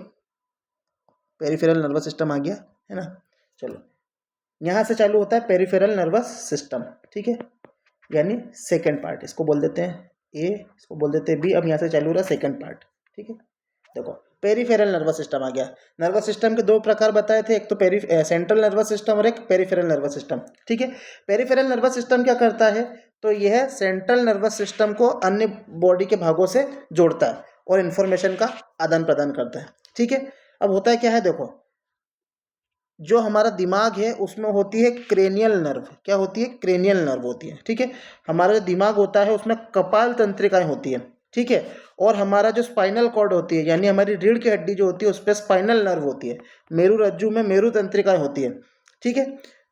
पेरिफेरल नर्वस सिस्टम आ गया, है ना। चलो यहाँ से चालू होता है पेरिफेरल नर्वस सिस्टम। ठीक है, यानी सेकेंड पार्ट, इसको बोल देते हैं ए, इसको बोल देते हैं बी। अब यहाँ से चालू हो रहा है सेकेंड पार्ट। ठीक है, देखो पेरिफेरल नर्वस सिस्टम आ गया। नर्वस सिस्टम के दो प्रकार बताए थे, एक तो सेंट्रल नर्वस सिस्टम और एक पेरिफेरल नर्वस सिस्टम। ठीक है, पेरिफेरल नर्वस सिस्टम क्या करता है? तो यह सेंट्रल नर्वस सिस्टम को अन्य बॉडी के भागों से जोड़ता है और इन्फॉर्मेशन का आदान प्रदान करता है। ठीक है, अब होता है क्या है? देखो जो हमारा दिमाग है उसमें होती है क्रेनियल नर्व। क्या होती है? क्रेनियल नर्व होती है। ठीक है, हमारा जो दिमाग होता है उसमें कपाल तंत्रिकाएं होती है। ठीक है, और हमारा जो स्पाइनल कॉर्ड होती है यानी हमारी रीढ़ की हड्डी जो होती है उस पर स्पाइनल नर्व होती है। मेरुरज्जु में मेरु तंत्रिकाएं होती है। ठीक है,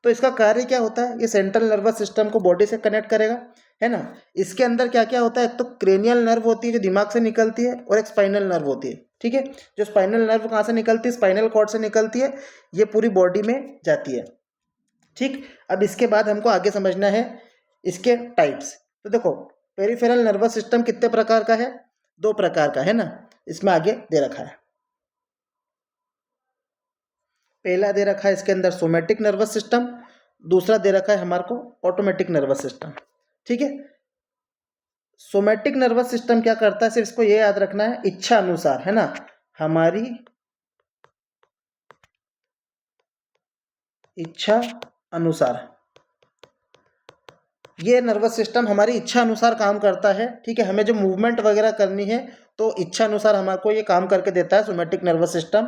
तो इसका कार्य क्या होता है? ये सेंट्रल नर्वस सिस्टम को बॉडी से कनेक्ट करेगा, है ना। इसके अंदर क्या क्या होता है? एक तो क्रेनियल नर्व होती है जो दिमाग से निकलती है, और एक स्पाइनल नर्व होती है। ठीक है, जो स्पाइनल नर्व कहाँ से निकलती है? स्पाइनल कॉर्ड से निकलती है, ये पूरी बॉडी में जाती है। ठीक, अब इसके बाद हमको आगे समझना है इसके टाइप्स। तो देखो पेरिफेरल नर्वस सिस्टम कितने प्रकार का है, 2 प्रकार का है ना, इसमें आगे दे रखा है। पहला दे रखा है इसके अंदर सोमैटिक नर्वस सिस्टम, दूसरा दे रखा है हमारे को ऑटोमेटिक नर्वस सिस्टम। ठीक है, सोमैटिक नर्वस सिस्टम क्या करता है, सिर्फ इसको ये याद रखना है, इच्छा अनुसार, है ना, हमारी इच्छा अनुसार ये नर्वस सिस्टम हमारी इच्छा अनुसार काम करता है। ठीक है, हमें जो मूवमेंट वगैरह करनी है तो इच्छा अनुसार हमारे को ये काम करके देता है सोमैटिक नर्वस सिस्टम।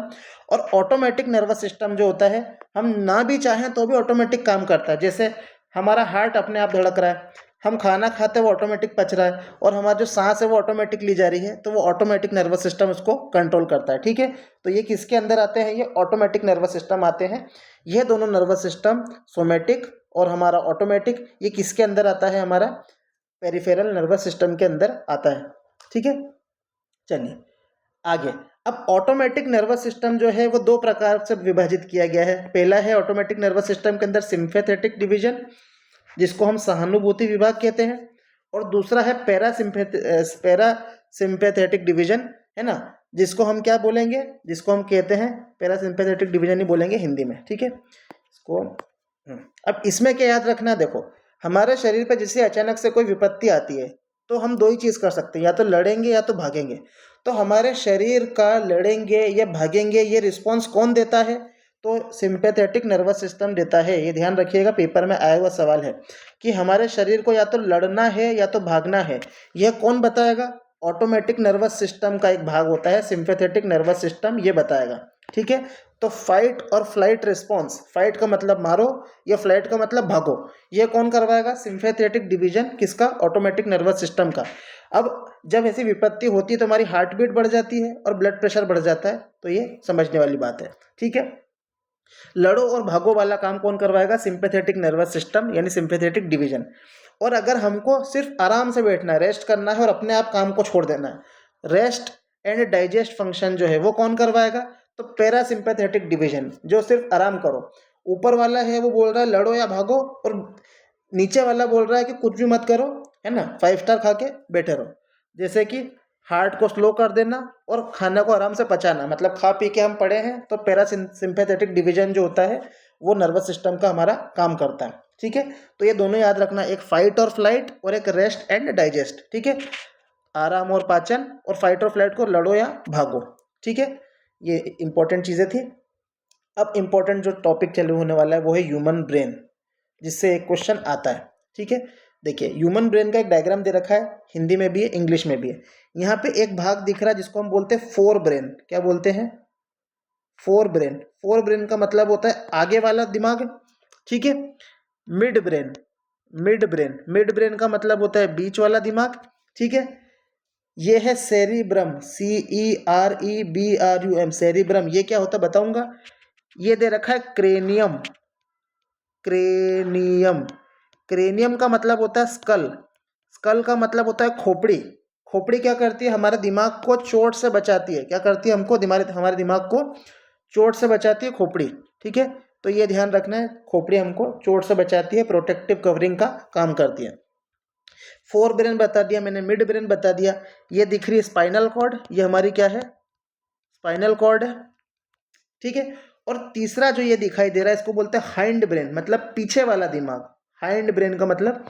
और ऑटोमेटिक नर्वस सिस्टम जो होता है, हम ना भी चाहें तो भी ऑटोमेटिक काम करता है। जैसे हमारा हार्ट अपने आप धड़क रहा है, हम खाना खाते हैं वो ऑटोमेटिक पच रहा है, और हमारी जो सांस है वो ऑटोमेटिक ली जा रही है, तो वो ऑटोमेटिक नर्वस सिस्टम उसको कंट्रोल करता है। ठीक है, तो ये किसके अंदर आते हैं, ये ऑटोमेटिक नर्वस सिस्टम आते हैं। ये दोनों नर्वस सिस्टम सोमैटिक और हमारा ऑटोमेटिक, ये किसके अंदर आता है, हमारा पेरिफेरल नर्वस सिस्टम के अंदर आता है। ठीक है, चलिए आगे। अब ऑटोमेटिक नर्वस सिस्टम जो है वो 2 प्रकार से विभाजित किया गया है। पहला है ऑटोमेटिक नर्वस सिस्टम के अंदर सिम्पैथेटिक डिवीजन, जिसको हम सहानुभूति विभाग कहते हैं, और दूसरा है पैरासिम्पैथेटिक डिवीजन, है ना, जिसको हम क्या बोलेंगे, जिसको हम कहते हैं पैरासिम्पैथेटिक डिवीजन ही बोलेंगे हिंदी में। ठीक है, इसको अब इसमें क्या याद रखना है, देखो हमारे शरीर पर जैसे अचानक से कोई विपत्ति आती है तो हम 2 ही चीज़ कर सकते हैं, या तो लड़ेंगे या तो भागेंगे। तो हमारे शरीर का लड़ेंगे या भागेंगे ये रिस्पॉन्स कौन देता है, तो सिंपैथेटिक नर्वस सिस्टम देता है। ये ध्यान रखिएगा, पेपर में आया हुआ सवाल है कि हमारे शरीर को या तो लड़ना है या तो भागना है, यह कौन बताएगा, ऑटोमेटिक नर्वस सिस्टम का एक भाग होता है सिंपैथेटिक नर्वस सिस्टम, ये बताएगा। ठीक है, तो फाइट और फ्लाइट रिस्पॉन्स, फाइट का मतलब मारो या फ्लाइट का मतलब भागो, ये कौन करवाएगा, सिंपैथेटिक डिवीजन, किसका, ऑटोमेटिक नर्वस सिस्टम का। अब जब ऐसी विपत्ति होती है तो हमारी हार्ट बीट बढ़ जाती है और ब्लड प्रेशर बढ़ जाता है, तो ये समझने वाली बात है। ठीक है, लड़ो और भागो वाला काम कौन करवाएगा, सिंपैथेटिक नर्वस सिस्टम यानी सिंपैथेटिक डिवीजन। और अगर हमको सिर्फ आराम से बैठना है, रेस्ट करना है और अपने आप काम को छोड़ देना है, रेस्ट एंड डाइजेस्ट फंक्शन जो है वो कौन करवाएगा, तो पैरासिम्पैथेटिक डिवीजन, जो सिर्फ आराम करो। ऊपर वाला है वो बोल रहा है लड़ो या भागो, और नीचे वाला बोल रहा है कि कुछ भी मत करो, है ना, 5 स्टार खा के बैठे रहो। जैसे कि हार्ट को स्लो कर देना और खाने को आराम से पचाना, मतलब खा पी के हम पड़े हैं तो पैरासिम्पैथेटिक डिवीजन जो होता है वो नर्वस सिस्टम का हमारा काम करता है। ठीक है, तो ये दोनों याद रखना, एक फाइट और फ्लाइट और एक रेस्ट एंड डाइजेस्ट। ठीक है, आराम और पाचन, और फाइट और फ्लाइट को लड़ो या भागो। ठीक है, ये इंपॉर्टेंट चीज़ें थी। अब इंपॉर्टेंट जो टॉपिक चालू होने वाला है वो है ह्यूमन ब्रेन, जिससे एक क्वेश्चन आता है। ठीक है, देखिए ह्यूमन ब्रेन का एक डायग्राम दे रखा है, हिंदी में भी है इंग्लिश में भी है। यहाँ पे एक भाग दिख रहा है जिसको हम बोलते हैं फोर ब्रेन। क्या बोलते हैं, फोर ब्रेन। फोर ब्रेन का मतलब होता है आगे वाला दिमाग। ठीक है, mid brain, mid brain, mid brain का मतलब होता है बीच वाला दिमाग। ठीक है, ये है सेरिब्रम, CEREBRUM, सेरिब्रम। ये क्या होता है बताऊंगा। ये दे रखा है क्रेनियम, क्रेनियम, क्रेनियम का मतलब होता है स्कल, स्कल का मतलब होता है खोपड़ी। खोपड़ी क्या करती है, हमारे दिमाग को चोट से बचाती है। क्या करती है, हमको हमारे दिमाग को चोट से बचाती है खोपड़ी। ठीक है, तो ये ध्यान रखना है, खोपड़ी हमको चोट से बचाती है, प्रोटेक्टिव कवरिंग का काम करती है। फोर ब्रेन बता दिया मैंने, मिड ब्रेन बता दिया। ये दिख रही है स्पाइनल कॉर्ड, ये हमारी क्या है, स्पाइनल कॉर्ड है। ठीक है, और तीसरा जो ये दिखाई दे रहा है इसको बोलते हैं हाइंड ब्रेन, मतलब पीछे वाला दिमाग। हाइंड ब्रेन का मतलब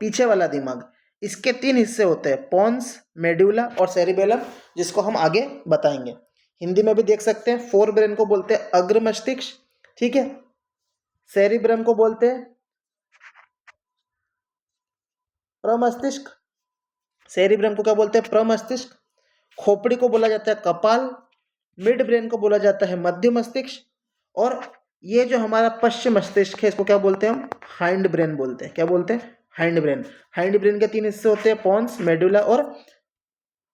पीछे वाला दिमाग। इसके 3 हिस्से होते हैं, पॉन्स, मेड्यूला और सेरिबेलम, जिसको हम आगे बताएंगे। हिंदी में भी देख सकते हैं, फोर ब्रेन को बोलते हैं अग्र मस्तिष्क। ठीक है, सेरिब्रम को बोलते हैं प्रमस्तिष्क, सेरिब्रम को क्या बोलते हैं, प्रमस्तिष्क। खोपड़ी को बोला जाता है कपाल, मिड ब्रेन को बोला जाता है मध्य मस्तिष्क, और ये जो हमारा पश्चिम मस्तिष्क है इसको क्या बोलते हैं हम, हाइंड ब्रेन बोलते हैं। क्या बोलते हैं, हाइंड ब्रेन। हाइंड ब्रेन के 3 हिस्से होते हैं, पॉन्स, मेडुला और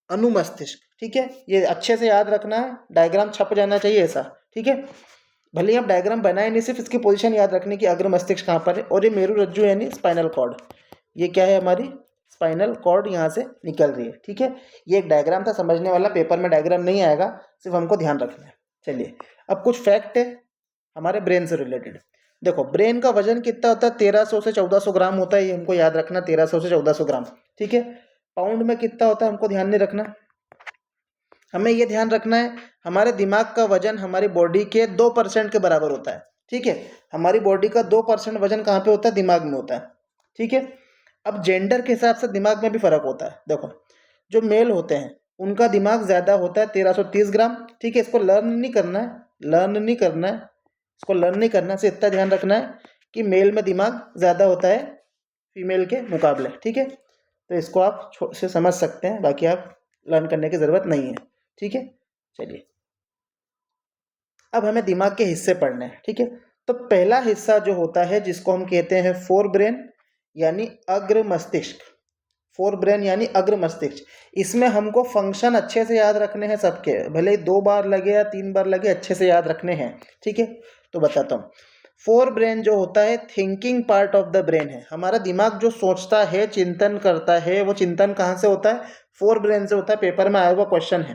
अनुमस्तिष्क। ठीक है, ये अच्छे से याद रखना है, डायग्राम छप जाना चाहिए ऐसा। ठीक है, भले ही आप डायग्राम बनाए नहीं, सिर्फ इसकी पोजीशन याद रखने की, अग्र मस्तिष्क कहाँ पर है, और ये मेरु रज्जु यानी स्पाइनल कॉर्ड, ये क्या है, हमारी स्पाइनल कॉर्ड यहाँ से निकल रही है। ठीक है, ये एक डायग्राम था समझने वाला, पेपर में डायग्राम नहीं आएगा, सिर्फ हमको ध्यान रखना है। चलिए अब कुछ फैक्ट है हमारे ब्रेन से रिलेटेड। देखो ब्रेन का वजन कितना होता है, 1300 से 1400 ग्राम होता है, ये हमको याद रखना, 1300 से 1400 ग्राम, ठीक है। पाउंड में कितना होता है हमको ध्यान नहीं रखना, हमें ये ध्यान रखना है हमारे दिमाग का वजन हमारी बॉडी के 2% के बराबर होता है, ठीक है। हमारी बॉडी का 2% वजन कहाँ पे होता है, दिमाग में होता है, ठीक है। अब जेंडर के हिसाब से दिमाग में भी फर्क होता है। देखो जो मेल होते हैं उनका दिमाग ज़्यादा होता है, 1330 ग्राम, ठीक है। इसको लर्न नहीं करना है, लर्न नहीं करना है, इसको लर्न नहीं करना है, सिर्फ इतना ध्यान रखना है कि मेल में दिमाग ज़्यादा होता है फीमेल के मुकाबले, ठीक है। तो इसको आप से समझ सकते हैं, बाकी आप लर्न करने की ज़रूरत नहीं है, ठीक है। चलिए अब हमें दिमाग के हिस्से पढ़ने हैं, ठीक है। तो पहला हिस्सा जो होता है जिसको हम कहते हैं फोर ब्रेन यानी अग्र मस्तिष्क, फोर ब्रेन यानी अग्र मस्तिष्क। इसमें हमको फंक्शन अच्छे से याद रखने हैं सबके, भले ही 2 बार लगे या 3 बार लगे, अच्छे से याद रखने हैं, ठीक है। तो बताता हूँ, फोर ब्रेन जो होता है thinking part of the brain है। हमारा दिमाग जो सोचता है, चिंतन करता है, वो चिंतन कहाँ से होता है, फोर ब्रेन से होता है। पेपर में आया हुआ क्वेश्चन है,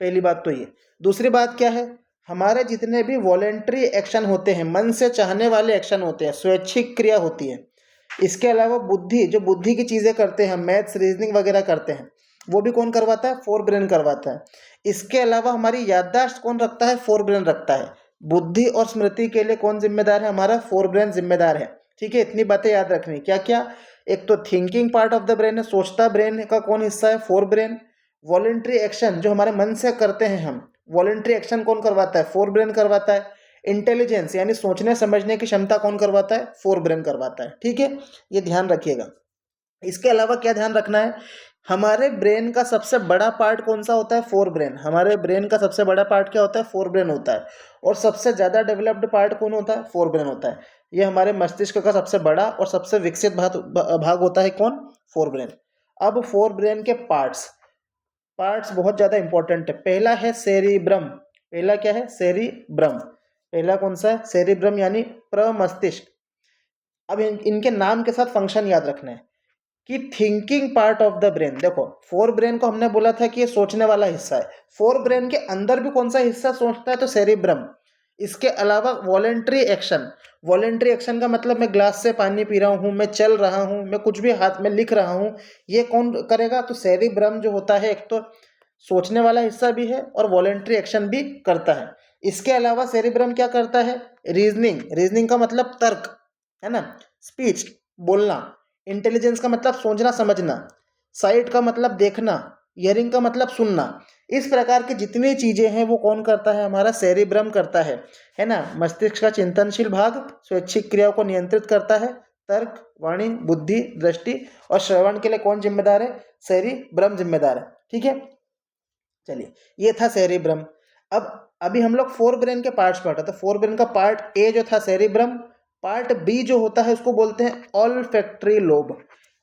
पहली बात तो ये। दूसरी बात क्या है, हमारे जितने भी वॉलेंट्री एक्शन होते हैं, मन से चाहने वाले एक्शन होते हैं, स्वैच्छिक क्रिया होती है। इसके अलावा बुद्धि, जो बुद्धि की चीज़ें करते हैं, मैथ्स रीजनिंग वगैरह करते हैं, वो भी कौन करवाता है, फोर ब्रेन करवाता है। इसके अलावा हमारी याददाश्त कौन रखता है, फोर ब्रेन रखता है। बुद्धि और स्मृति के लिए कौन जिम्मेदार है, हमारा फोर ब्रेन जिम्मेदार है, ठीक है। इतनी बातें याद रखनी, क्या क्या, एक तो thinking part of the brain है, सोचता ब्रेन का कौन हिस्सा है, फोर ब्रेन। वॉलेंट्री एक्शन जो हमारे मन से करते हैं हम, वॉलेंट्री एक्शन कौन करवाता है, फोर ब्रेन करवाता है। इंटेलिजेंस यानी सोचने समझने की क्षमता कौन करवाता है, फोर ब्रेन करवाता है, ठीक है। ये ध्यान रखिएगा। इसके अलावा क्या ध्यान रखना है, हमारे ब्रेन का सबसे बड़ा पार्ट कौन सा होता है, फोर ब्रेन। हमारे ब्रेन का सबसे बड़ा पार्ट क्या होता है, फोर ब्रेन होता है। और सबसे ज़्यादा डेवलप्ड पार्ट कौन होता है, फोर ब्रेन होता है। ये हमारे मस्तिष्क का सबसे बड़ा और सबसे विकसित भाग होता है कौन, फोर ब्रेन। अब फोर ब्रेन के पार्ट्स बहुत ज़्यादा इंपॉर्टेंट है। पहला है सेरिब्रम, पहला क्या है, सेरिब्रम। पहला कौन सा है, सेरिब्रम यानी प्रमस्तिष्क। अब इनके नाम के साथ फंक्शन याद रखना है कि thinking part of the brain. देखो फोर ब्रेन को हमने बोला था कि ये सोचने वाला हिस्सा है, फोर ब्रेन के अंदर भी कौन सा हिस्सा सोचता है, तो सेरिब्रम। इसके अलावा वॉलेंट्री एक्शन, वॉलेंट्री एक्शन का मतलब मैं ग्लास से पानी पी रहा हूँ, मैं चल रहा हूँ, मैं कुछ भी हाथ में लिख रहा हूँ, ये कौन करेगा, तो सेरिब्रम जो होता है एक तो सोचने वाला हिस्सा भी है और वॉलेंट्री एक्शन भी करता है। इसके अलावा सेरिब्रम क्या करता है, रीजनिंग, रीजनिंग का मतलब तर्क है ना, स्पीच बोलना, इंटेलिजेंस का मतलब सोचना समझना, साइट का मतलब देखना, हियरिंग का मतलब सुनना। इस प्रकार की जितनी चीज़ें हैं वो कौन करता है, हमारा सेरिब्रम करता है ना। मस्तिष्क का चिंतनशील भाग स्वैच्छिक क्रियाओं को नियंत्रित करता है। तर्क, वाणी, बुद्धि, दृष्टि और श्रवण के लिए कौन जिम्मेदार है, सेरिब्रम जिम्मेदार है, ठीक है। चलिए ये था सेरिब्रम। अब अभी हम लोग फोर ब्रेन के पार्ट्स पढ़ रहे थे। फोर ब्रेन का पार्ट ए जो था सेरिब्रम, पार्ट बी जो होता है उसको बोलते हैं ऑल्फैक्टरी लोब।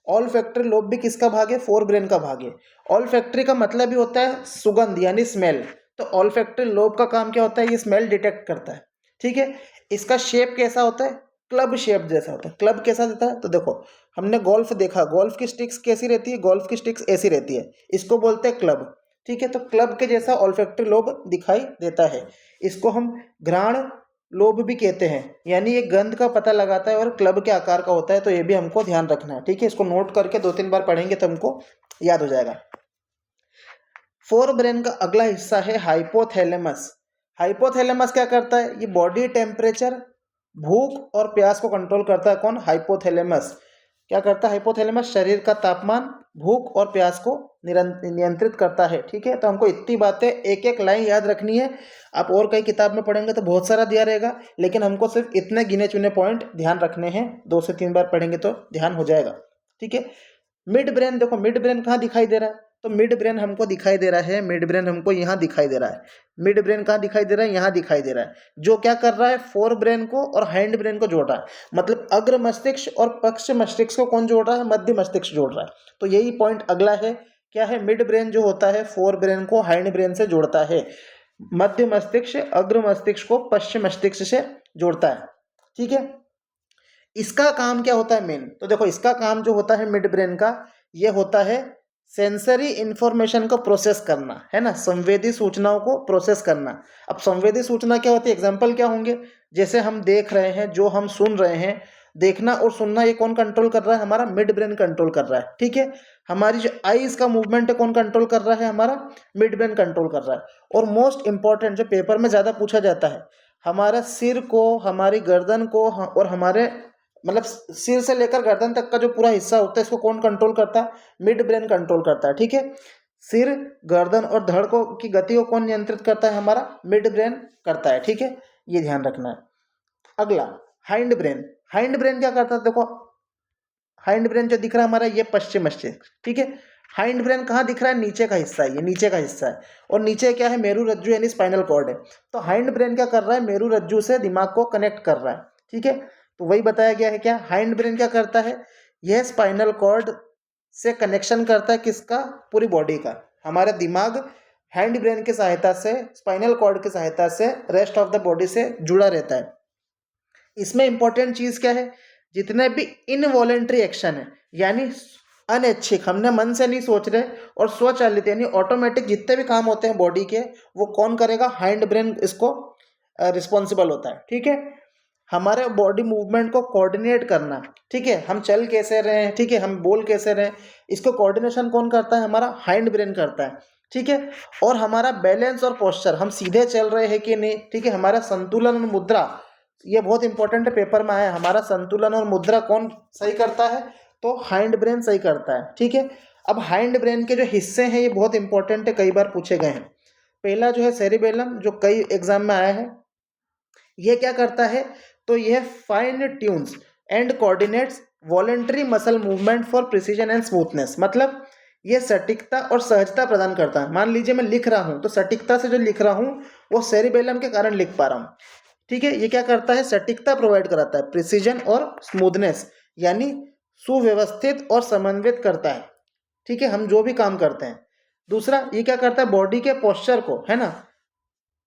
ऑल्फैक्टरी लोब भी किसका भाग है, फोर ब्रेन का भाग है। ऑल्फैक्टरी का मतलब ही होता है सुगंध यानी स्मेल। तो ऑल्फैक्टरी लोब का काम क्या होता है, ये स्मेल डिटेक्ट करता है, ठीक है। इसका शेप कैसा होता है, क्लब शेप जैसा होता है। क्लब कैसा देता है, तो देखो हमने गोल्फ देखा, गोल्फ की स्टिक्स कैसी रहती है, गोल्फ की स्टिक्स ऐसी रहती है, इसको बोलते हैं क्लब, ठीक है। तो क्लब के जैसा ऑल्फैक्टरी लोब दिखाई देता है। इसको हम घ्राण लोब भी कहते हैं, यानी ये गंध का पता लगाता है और क्लब के आकार का होता है। तो ये भी हमको ध्यान रखना है, ठीक है। इसको नोट करके 2-3 बार पढ़ेंगे तो हमको याद हो जाएगा। फोर ब्रेन का अगला हिस्सा है हाइपोथैलेमस। हाइपोथैलेमस क्या करता है, ये बॉडी टेम्परेचर, भूख और प्यास को कंट्रोल करता है। कौन, हाइपोथैलेमस। क्या करता है हाइपोथैलेमस, शरीर का तापमान, भूख और प्यास को नियंत्रित करता है, ठीक है। तो हमको इतनी बातें एक एक लाइन याद रखनी है। आप और कई किताब में पढ़ेंगे तो बहुत सारा दिया रहेगा, लेकिन हमको सिर्फ इतने गिने चुने पॉइंट ध्यान रखने हैं। 2 से 3 बार पढ़ेंगे तो ध्यान हो जाएगा, ठीक है। मिड ब्रेन, देखो मिड ब्रेन कहाँ दिखाई दे रहा है, तो मिड ब्रेन हमको दिखाई दे रहा है, मिड ब्रेन हमको यहाँ दिखाई दे रहा है। मिड ब्रेन कहाँ दिखाई दे रहा है, यहाँ दिखाई दे रहा है। जो क्या कर रहा है, फोर ब्रेन को और हैंड ब्रेन को जोड़ रहा है। मतलब अग्र मस्तिष्क और पक्ष मस्तिष्क को कौन जोड़ रहा है, मध्य मस्तिष्क जोड़ रहा है। तो यही पॉइंट अगला है, क्या है, मिड ब्रेन जो होता है फोर ब्रेन को हैंड ब्रेन से जोड़ता है, मध्य मस्तिष्क अग्र मस्तिष्क को पश्चिम मस्तिष्क से जोड़ता है, ठीक है। इसका काम क्या होता है मेन, तो देखो इसका काम जो होता है मिड ब्रेन का, ये होता है सेंसरी इंफॉर्मेशन को प्रोसेस करना, है ना, संवेदी सूचनाओं को प्रोसेस करना। अब संवेदी सूचना क्या होती है, एग्जाम्पल क्या होंगे, जैसे हम देख रहे हैं, जो हम सुन रहे हैं, देखना और सुनना ये कौन कंट्रोल कर रहा है? हमारा मिड ब्रेन कंट्रोल कर रहा है, ठीक है। हमारी जो आईज का मूवमेंट है कौन कंट्रोल कर रहा है? हमारा मिड ब्रेन कंट्रोल कर रहा है। और मोस्ट इंपॉर्टेंट जो पेपर में ज़्यादा पूछा जाता है, हमारा सिर को, हमारी गर्दन को और हमारे मतलब सिर से लेकर गर्दन तक का जो पूरा हिस्सा होता है, इसको कौन कंट्रोल करता है? मिड ब्रेन कंट्रोल करता है, ठीक है। सिर, गर्दन और धड़कों की गति को कौन नियंत्रित करता है? हमारा मिड ब्रेन करता है, ठीक है। ये ध्यान रखना है। अगला हाइंड ब्रेन। हाइंड ब्रेन क्या करता है? देखो, हाइंड ब्रेन जो दिख रहा है हमारा, ये पश्चिम मस्तिष्क, ठीक है। हाइंड ब्रेन कहाँ दिख रहा है? नीचे का हिस्सा है, ये नीचे का हिस्सा है। और नीचे क्या है? मेरू रज्जु यानी स्पाइनल कॉर्ड है। तो हाइंड ब्रेन क्या कर रहा है? मेरू रज्जु से दिमाग को कनेक्ट कर रहा है, ठीक है। तो वही बताया गया है। क्या हाइंड ब्रेन क्या करता है? यह स्पाइनल कॉर्ड से कनेक्शन करता है, किसका? पूरी बॉडी का। हमारा दिमाग हैंड ब्रेन की सहायता से, स्पाइनल कॉर्ड की सहायता से रेस्ट ऑफ द बॉडी से जुड़ा रहता है। इसमें इंपॉर्टेंट चीज़ क्या है? जितने भी इनवॉलेंट्री एक्शन है, यानी अनैच्छिक, हमने मन से नहीं सोच रहे, और स्वचालित यानी ऑटोमेटिक जितने भी काम होते हैं बॉडी के, वो कौन करेगा? हाइंड ब्रेन इसको रिस्पॉन्सिबल होता है, ठीक है। हमारे बॉडी मूवमेंट को कोऑर्डिनेट करना, ठीक है। हम चल कैसे रहे हैं, ठीक है, हम बोल कैसे रहे हैं, इसको कोऑर्डिनेशन कौन करता है? हमारा हाइंड ब्रेन करता है, ठीक है। और हमारा बैलेंस और पोस्चर, हम सीधे चल रहे हैं कि नहीं, ठीक है। हमारा संतुलन और मुद्रा, ये बहुत इंपॉर्टेंट है, पेपर में आया। हमारा संतुलन और मुद्रा कौन सही करता है? तो हाइंड ब्रेन सही करता है, ठीक है। अब हाइंड ब्रेन के जो हिस्से हैं ये बहुत इंपॉर्टेंट है, कई बार पूछे गए हैं। पहला जो है सेरिबेलम, जो कई एग्जाम में आया है। ये क्या करता है? तो यह fine tunes and coordinates voluntary muscle movement for precision and smoothness. मतलब ये सटीकता और सहजता प्रदान करता है। मान लीजिए मैं लिख रहा हूँ, तो सटीकता से जो लिख रहा हूँ वो सेरिबेलम के कारण लिख पा रहा हूँ, ठीक है। ये क्या करता है? सटीकता प्रोवाइड कराता है, प्रिसीजन और स्मूथनेस यानी सुव्यवस्थित और समन्वित करता है, ठीक है, हम जो भी काम करते हैं। दूसरा, ये क्या करता है? बॉडी के पोस्चर को, है ना,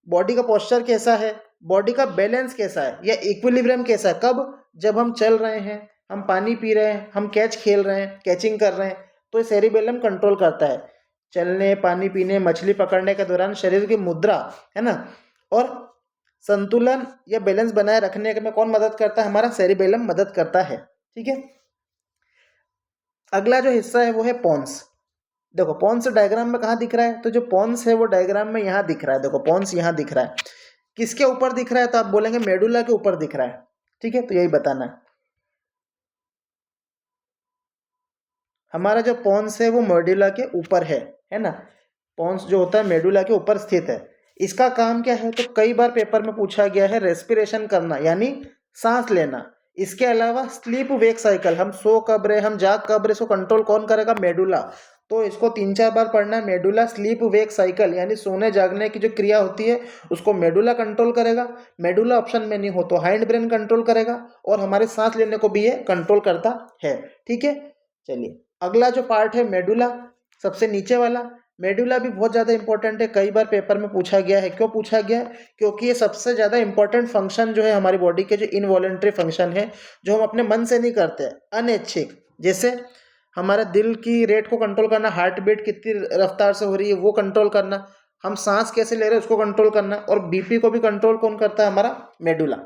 बॉडी का पोस्चर कैसा है, बॉडी का बैलेंस कैसा है, या इक्विलिब्रियम कैसा है, कब? जब हम चल रहे हैं, हम पानी पी रहे हैं, हम कैच खेल रहे हैं, कैचिंग कर रहे हैं, तो ये सेरिबेलम कंट्रोल करता है। चलने, पानी पीने, मछली पकड़ने के दौरान शरीर की मुद्रा, है ना, और संतुलन या बैलेंस बनाए रखने में कौन मदद करता है? हमारा सेरिबेलम मदद करता है, ठीक है। अगला जो हिस्सा है वो है पोन्स। देखो पोन्स डायग्राम में कहाँ दिख रहा है? तो जो पोन्स है वो डायग्राम में यहाँ दिख रहा है। देखो पोन्स यहाँ दिख रहा है। किसके ऊपर दिख रहा है? तो आप बोलेंगे मेडुला के ऊपर दिख रहा है, ठीक है। तो यही बताना है। हमारा जो पोन्स है वो मेडुला के ऊपर है ना। पोन्स जो होता है मेडुला के ऊपर स्थित है। इसका काम क्या है? तो कई बार पेपर में पूछा गया है, रेस्पिरेशन करना यानी सांस लेना। इसके अलावा स्लीप वेक साइकिल, हम सो कब रहे, हम जाग कब रहे, इसको कंट्रोल कौन करेगा? मेडुला। तो इसको 3-4 बार पढ़ना है। मेडुला स्लीप वेक साइकिल यानी सोने जागने की जो क्रिया होती है उसको मेडुला कंट्रोल करेगा। मेडुला ऑप्शन में नहीं हो तो हाइंड ब्रेन कंट्रोल करेगा, और हमारे सांस लेने को भी ये कंट्रोल करता है, ठीक है। चलिए अगला जो पार्ट है मेडुला, सबसे नीचे वाला। मेडुला भी बहुत ज़्यादा इंपॉर्टेंट है, कई बार पेपर में पूछा गया है। क्यों पूछा गया है? क्योंकि ये सबसे ज़्यादा इंपॉर्टेंट फंक्शन जो है हमारी बॉडी के, जो इनवॉलेंट्री फंक्शन है, जो हम अपने मन से नहीं करते, अनैच्छिक, जैसे हमारे दिल की रेट को कंट्रोल करना, हार्ट बीट कितनी रफ्तार से हो रही है वो कंट्रोल करना, हम सांस कैसे ले रहे हैं उसको कंट्रोल करना, और बीपी को भी कंट्रोल कौन करता है? हमारा मेडुला।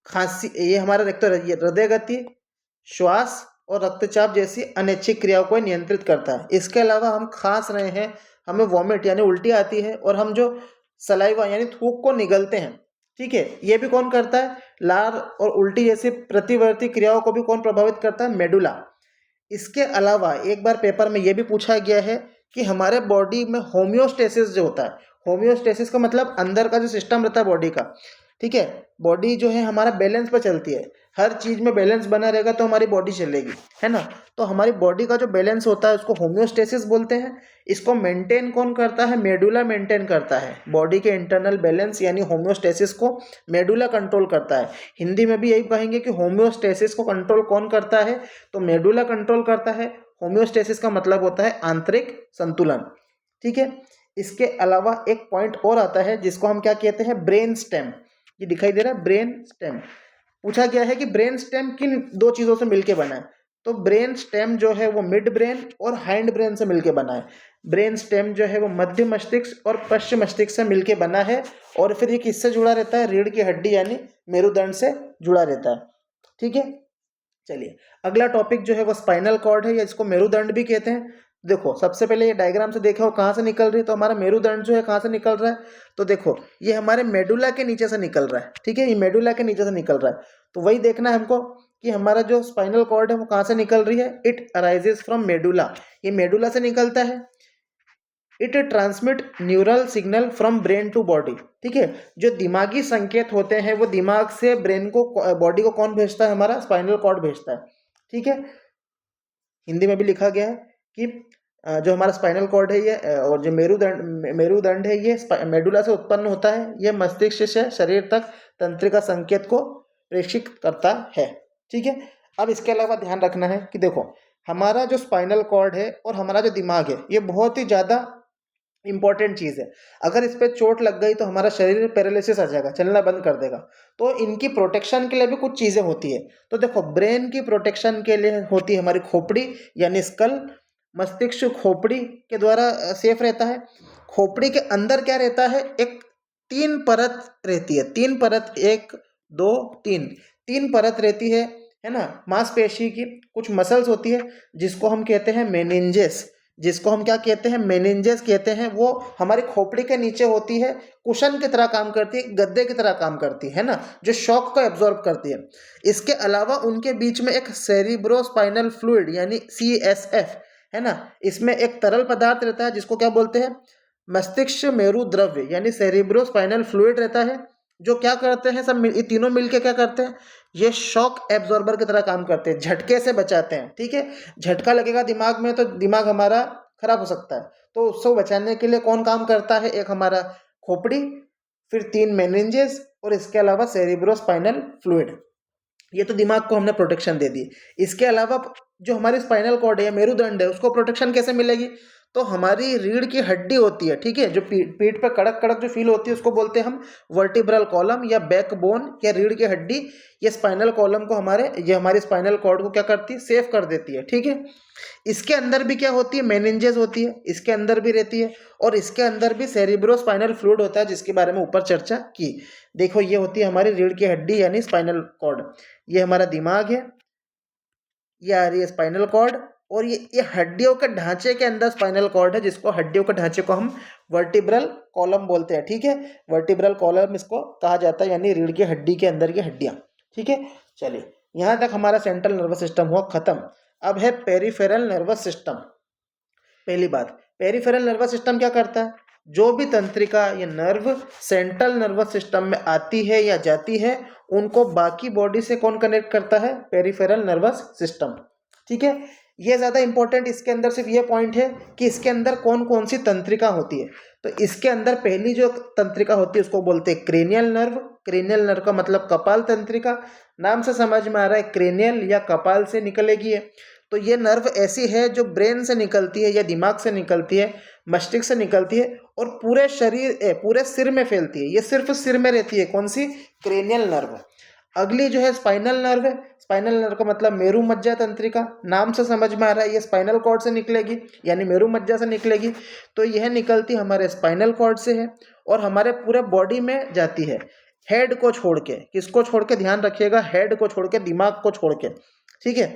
खांसी, ये हमारा हृदय गति, श्वास और रक्तचाप जैसी अनैच्छिक क्रियाओं को नियंत्रित करता है। इसके अलावा हम खांस रहे हैं, हमें वॉमिट यानी उल्टी आती है, और हम जो सलाइवा यानी थूक को निगलते हैं, ठीक है, ये भी कौन करता है? लार और उल्टी जैसी प्रतिवर्ती क्रियाओं को भी कौन प्रभावित करता है? मेडुला। इसके अलावा एक बार पेपर में ये भी पूछा गया है कि हमारे बॉडी में होम्योस्टेसिस जो होता है, होम्योस्टेसिस का मतलब अंदर का जो सिस्टम रहता है बॉडी का, ठीक है, बॉडी जो है हमारा बैलेंस पे चलती है। हर चीज़ में बैलेंस बना रहेगा तो हमारी बॉडी चलेगी, है ना। तो हमारी बॉडी का जो बैलेंस होता है उसको होम्योस्टेसिस बोलते हैं। इसको मेंटेन कौन करता है? मेडुला मेंटेन करता है। बॉडी के इंटरनल बैलेंस यानी होम्योस्टेसिस को मेडुला कंट्रोल करता है। हिंदी में भी यही कहेंगे कि होम्योस्टेसिस को कंट्रोल कौन करता है? तो मेडुला कंट्रोल करता है। होम्योस्टेसिस का मतलब होता है आंतरिक संतुलन, ठीक है। इसके अलावा एक पॉइंट और आता है जिसको हम क्या कहते हैं? Brain stem. ये दिखाई दे रहा है, ब्रेन स्टेम। पूछा गया है कि ब्रेन स्टेम किन 2 चीज़ों से मिलकर बना है? तो ब्रेन स्टेम जो है वो मिड ब्रेन और हाइंड ब्रेन से मिलके बना है। ब्रेन स्टेम जो है वो मध्य मस्तिष्क और पश्चिम मस्तिष्क से मिलके बना है, और फिर ये किससे जुड़ा रहता है? रीढ़ की हड्डी यानी मेरुदंड से जुड़ा रहता है। ठीक है, चलिए अगला टॉपिक जो है वो स्पाइनल कॉर्ड है, या इसको मेरुदंड भी कहते हैं। देखो सबसे पहले ये डायग्राम से देखो कहाँ से निकल रही है, तो हमारा मेरुदंड जो है कहाँ से निकल रहा है, तो देखो ये हमारे मेडुला के नीचे से निकल रहा है। ठीक है, ये मेडुला के नीचे से निकल रहा है, तो वही देखना है हमको कि हमारा जो स्पाइनल कॉर्ड है वो कहाँ से निकल रही है। इट अराइजेस फ्रॉम मेडुला, ये मेडुला से निकलता है। It transmit neural signal from brain to body. ठीक है, जो दिमागी संकेत होते हैं वो दिमाग से ब्रेन को, बॉडी को कौन भेजता है? हमारा स्पाइनल कॉर्ड भेजता है। ठीक है, हिंदी में भी लिखा गया है कि जो हमारा स्पाइनल कॉर्ड है ये और जो मेरुदंड है ये मेडुला से उत्पन्न होता है। ये मस्तिष्क से शरीर तक तंत्रिका संकेत को प्रेषित करता है। ठीक है, अब इसके अलावा ध्यान रखना है कि देखो हमारा जो स्पाइनल कॉर्ड है और हमारा जो दिमाग है ये बहुत ही ज़्यादा इंपॉर्टेंट चीज़ है। अगर इस पर चोट लग गई तो हमारा शरीर पैरालिसिस आ जाएगा, चलना बंद कर देगा। तो इनकी प्रोटेक्शन के लिए भी कुछ चीज़ें होती है। तो देखो ब्रेन की प्रोटेक्शन के लिए होती है हमारी खोपड़ी यानी स्कल। मस्तिष्क खोपड़ी के द्वारा सेफ रहता है। खोपड़ी के अंदर क्या रहता है? एक 3 परत रहती है। 3 परत, 1 2 3, 3 परत रहती है ना। मांसपेशी की कुछ मसल्स होती है जिसको हम कहते हैं मेनिंजेस, जिसको हम क्या कहते हैं? मेनिंजेस कहते हैं। वो हमारी खोपड़ी के नीचे होती है, कुशन की तरह काम करती है, गद्दे की तरह काम करती है ना, जो शॉक को एब्जॉर्ब करती है। इसके अलावा उनके बीच में एक सेरिब्रोस्पाइनल फ्लूइड यानी CSF है ना, इसमें एक तरल पदार्थ रहता है जिसको क्या बोलते हैं? मस्तिष्क मेरु द्रव्य यानी सेरिब्रोस्पाइनल फ्लूइड रहता है, जो क्या करते हैं सब ये तीनों मिलके क्या करते हैं? ये शॉक एब्जॉर्बर की तरह काम करते हैं, झटके से बचाते हैं। ठीक है, झटका लगेगा दिमाग में तो दिमाग हमारा खराब हो सकता है, तो उसको बचाने के लिए कौन काम करता है? एक हमारा खोपड़ी, फिर 3 मेनिंजेस और इसके अलावा सेरिब्रोस्पाइनल फ्लूइड। ये तो दिमाग को हमने प्रोटेक्शन दे दी। इसके अलावा जो हमारी स्पाइनल कॉर्ड है, मेरुदंड है, उसको प्रोटेक्शन कैसे मिलेगी? तो हमारी रीढ़ की हड्डी होती है, ठीक है, जो पीठ पर कड़क कड़क जो फील होती है उसको बोलते हैं हम वर्टिब्रल कॉलम या बैकबोन या रीढ़ की हड्डी। ये स्पाइनल कॉलम को ये हमारी स्पाइनल कॉर्ड को क्या करती है? सेफ कर देती है। ठीक है, इसके अंदर भी क्या होती है? मेनिंजेस होती है, इसके अंदर भी रहती है, और इसके अंदर भी सेरिब्रोस्पाइनल फ्लूइड होता है जिसके बारे में ऊपर चर्चा की। देखो ये होती है हमारी रीढ़ की हड्डी यानी स्पाइनल कॉर्ड। ये हमारा दिमाग है, ये आ रही है स्पाइनल कॉर्ड, और ये हड्डियों के ढांचे के अंदर स्पाइनल कॉर्ड है, जिसको हड्डियों के ढांचे को हम वर्टिब्रल कॉलम बोलते हैं। ठीक है, वर्टिब्रल कॉलम इसको कहा जाता है, यानी रीढ़ की हड्डी के अंदर की हड्डियां। ठीक है, चलिए यहाँ तक हमारा सेंट्रल नर्वस सिस्टम हुआ खत्म। अब है पेरिफेरल नर्वस सिस्टम। पहली बात, पेरिफेरल नर्वस सिस्टम क्या करता है? जो भी तंत्रिका या नर्व सेंट्रल नर्वस सिस्टम में आती है या जाती है उनको बाकी बॉडी से कौन कनेक्ट करता है? Peripheral nervous system. ठीक है, ये ज़्यादा इंपॉर्टेंट इसके अंदर सिर्फ ये पॉइंट है कि इसके अंदर कौन कौन सी तंत्रिका होती है। तो इसके अंदर पहली जो तंत्रिका होती है उसको बोलते हैं क्रेनियल नर्व। क्रेनियल नर्व का मतलब कपाल तंत्रिका, नाम से समझ में आ रहा है क्रेनियल या कपाल से निकलेगी है। तो ये नर्व ऐसी है जो ब्रेन से निकलती है या दिमाग से निकलती है, मस्तिष्क से निकलती है, और पूरे शरीर पूरे सिर में फैलती है। ये सिर्फ सिर में रहती है। कौन सी? Cranial nerve. अगली जो है स्पाइनल नर्व है। स्पाइनल नर्व का मतलब मेरु मज्जा तंत्रिका, नाम से समझ में आ रहा है ये स्पाइनल कॉर्ड से निकलेगी यानी मेरु मज्जा से निकलेगी। तो यह निकलती हमारे स्पाइनल कॉर्ड से है और हमारे पूरे बॉडी में जाती है, हेड को छोड़ के। किसको छोड़ के? ध्यान रखिएगा, हेड को छोड़ के, दिमाग को छोड़ के। ठीक है,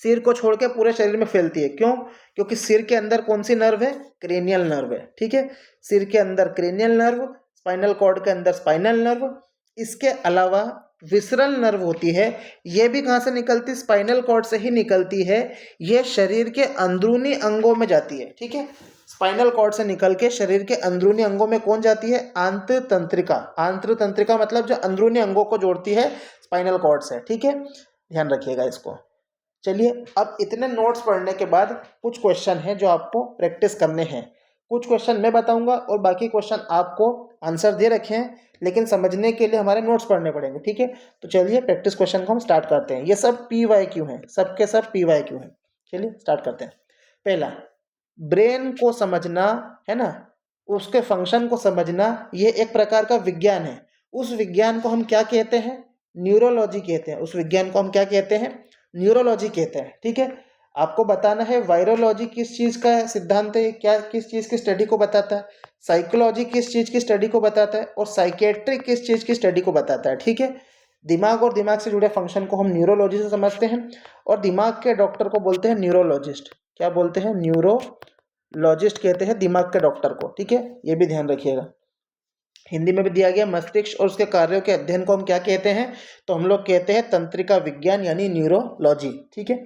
सिर को छोड़ के पूरे शरीर में फैलती है। क्यों? क्योंकि सिर के अंदर कौन सी नर्व है? क्रेनियल नर्व है। ठीक है, सिर के अंदर क्रेनियल नर्व, स्पाइनल कॉर्ड के अंदर स्पाइनल नर्व। इसके अलावा विसरल नर्व होती है, ये भी कहाँ से निकलती? स्पाइनल कॉर्ड से ही निकलती है। ये शरीर के अंदरूनी अंगों में जाती है। ठीक है, स्पाइनल कॉर्ड से निकल के शरीर के अंदरूनी अंगों में कौन जाती है? आंत्र तंत्रिका। आंत्र तंत्रिका मतलब जो अंदरूनी अंगों को जोड़ती है स्पाइनल कॉर्ड से। ठीक है, ध्यान रखिएगा इसको। चलिए, अब इतने नोट्स पढ़ने के बाद कुछ क्वेश्चन हैं जो आपको प्रैक्टिस करने हैं। कुछ क्वेश्चन मैं बताऊंगा और बाकी क्वेश्चन आपको आंसर दे रखे हैं, लेकिन समझने के लिए हमारे नोट्स पढ़ने पड़ेंगे। ठीक है, तो चलिए प्रैक्टिस क्वेश्चन को हम स्टार्ट करते हैं। ये सब PYQ हैं, सबके सब PYQ हैं। चलिए स्टार्ट करते हैं। पहला, ब्रेन को समझना है ना, उसके फंक्शन को समझना, ये एक प्रकार का विज्ञान है। उस विज्ञान को हम क्या कहते हैं? न्यूरोलॉजी कहते हैं। उस विज्ञान को हम क्या कहते हैं? न्यूरोलॉजी कहते हैं, ठीक है। आपको बताना है वायरोलॉजी किस चीज़ का सिद्धांत है, क्या किस चीज़ की स्टडी को बताता है, साइकोलॉजी किस चीज़ की स्टडी को बताता है, और साइकेट्रिक किस चीज़ की स्टडी को बताता है, ठीक है। दिमाग और दिमाग से जुड़े फंक्शन को हम न्यूरोलॉजी से समझते हैं, और दिमाग के डॉक्टर को बोलते हैं न्यूरोलॉजिस्ट। क्या बोलते हैं? न्यूरोलॉजिस्ट कहते हैं दिमाग के डॉक्टर को, ठीक है, ये भी ध्यान रखिएगा। हिंदी में भी दिया गया मस्तिष्क और उसके कार्यों के अध्ययन को हम क्या कहते हैं? तो हम लोग कहते हैं तंत्रिका विज्ञान यानी न्यूरोलॉजी, ठीक है।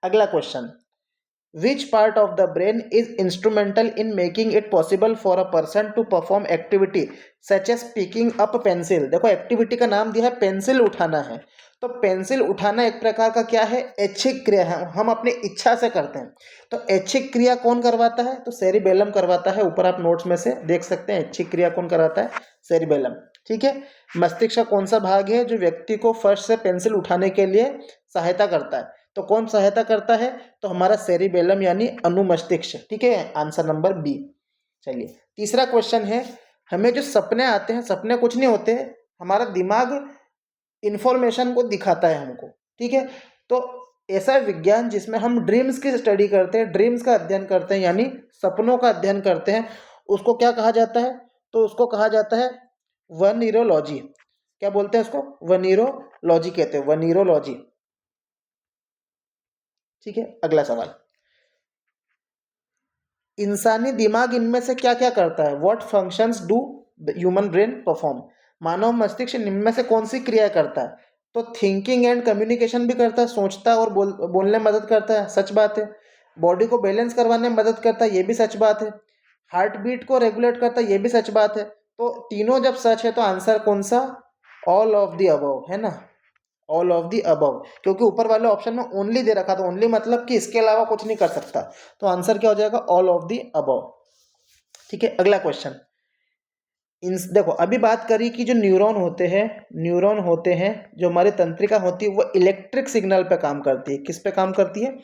अगला question, which part of the brain is instrumental in making it possible for a person to perform activity such as picking up pencil. देखो एक्टिविटी का नाम दिया है पेंसिल उठाना है, तो पेंसिल उठाना एक प्रकार का क्या है? ऐच्छिक क्रिया है, हम अपनी इच्छा से करते हैं। तो ऐच्छिक क्रिया कौन करवाता है? तो सेरिबेलम करवाता है। ऊपर आप नोट्स में से देख सकते हैं ऐच्छिक क्रिया कौन कराता है? सेरिबेलम, ठीक है। मस्तिष्क का कौन सा भाग है जो व्यक्ति को फर्श से पेंसिल उठाने के लिए सहायता करता है? तो कौन सहायता करता है? तो हमारा सेरिबेलम यानी अनुमस्तिष्क, ठीक है। Answer number B. चलिए तीसरा क्वेश्चन है, हमें जो सपने आते हैं, सपने कुछ नहीं होते, हमारा दिमाग इंफॉर्मेशन को दिखाता है हमको, ठीक है। तो ऐसा विज्ञान जिसमें हम ड्रीम्स की स्टडी करते हैं, ड्रीम्स का अध्ययन करते हैं, यानी सपनों का अध्ययन करते हैं, उसको क्या कहा जाता है? तो उसको कहा जाता है वनीरोलॉजी। क्या बोलते हैं उसको? वनीरोलॉजी कहते हैं, वनीरोलॉजी, ठीक है। अगला सवाल, इंसानी दिमाग इनमें से क्या क्या करता है? What functions do human brain perform? मानव मस्तिष्क इनमें से कौन सी क्रिया करता है? तो थिंकिंग एंड कम्युनिकेशन भी करता है, सोचता और बोलने में मदद करता है, सच बात है। बॉडी को बैलेंस करवाने में मदद करता है, ये भी सच बात है। हार्ट बीट को रेगुलेट करता है, ये भी सच बात है। तो तीनों जब सच है तो आंसर कौन सा? ऑल ऑफ द अबव, है ना, ऑल ऑफ द अबव। क्योंकि ऊपर वाले ऑप्शन में ओनली दे रखा था, ओनली मतलब कि इसके अलावा कुछ नहीं कर सकता, तो आंसर क्या हो जाएगा? ऑल ऑफ द अबव, ठीक है। अगला क्वेश्चन, देखो अभी बात करी कि जो न्यूरॉन होते हैं, जो हमारी तंत्रिका होती है, वो इलेक्ट्रिक सिग्नल पे काम करती है। किस पे काम करती है?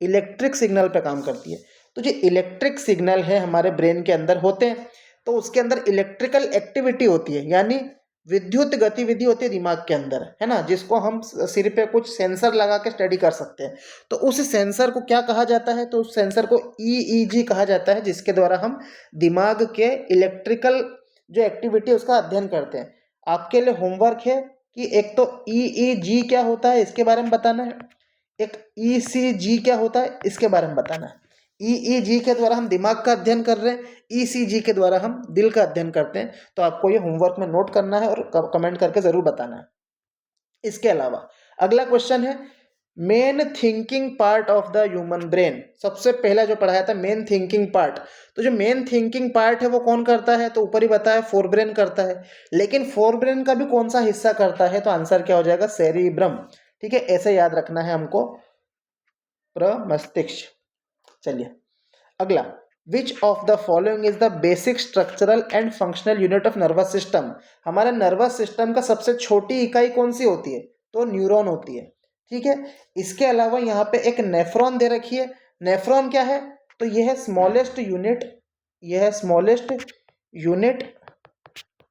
इलेक्ट्रिक सिग्नल पे काम करती है। तो जो इलेक्ट्रिक सिग्नल है हमारे ब्रेन के अंदर होते हैं, तो उसके अंदर इलेक्ट्रिकल एक्टिविटी होती है, यानी विद्युत गतिविधि होती है दिमाग के अंदर, है ना, जिसको हम सिर पे कुछ सेंसर लगा के स्टडी कर सकते हैं। तो उस सेंसर को क्या कहा जाता है? तो उस सेंसर को ईईजी कहा जाता है, जिसके द्वारा हम दिमाग के इलेक्ट्रिकल जो एक्टिविटी है उसका अध्ययन करते हैं। आपके लिए होमवर्क है कि एक तो ईईजी क्या होता है इसके बारे में बताना है, एक ईसीजी क्या होता है इसके बारे में बताना है। ईईजी के द्वारा हम दिमाग का अध्ययन कर रहे हैं, ईसीजी के द्वारा हम दिल का अध्ययन करते हैं। तो आपको ये होमवर्क में नोट करना है और कमेंट करके ज़रूर बताना है। इसके अलावा अगला क्वेश्चन है, main thinking part of the human brain. सबसे पहला जो पढ़ाया था मेन थिंकिंग पार्ट, तो जो मेन थिंकिंग पार्ट है वो कौन करता है? तो ऊपर ही बताया फोर ब्रेन करता है। लेकिन फोर ब्रेन का भी कौन सा हिस्सा करता है? तो आंसर क्या हो जाएगा? सेरिब्रम, ठीक है। ऐसे याद रखना है हमको, प्रमस्तिष्क। चलिए अगला, which of the following is the basic structural and functional unit of nervous system? हमारे नर्वस सिस्टम का सबसे छोटी इकाई कौन सी होती है? तो न्यूरॉन होती है, ठीक है। इसके अलावा यहाँ पे एक नेफ्रॉन दे रखी है। नेफ्रॉन क्या है? तो यह है स्मॉलेस्ट यूनिट, यह है स्मॉलेस्ट यूनिट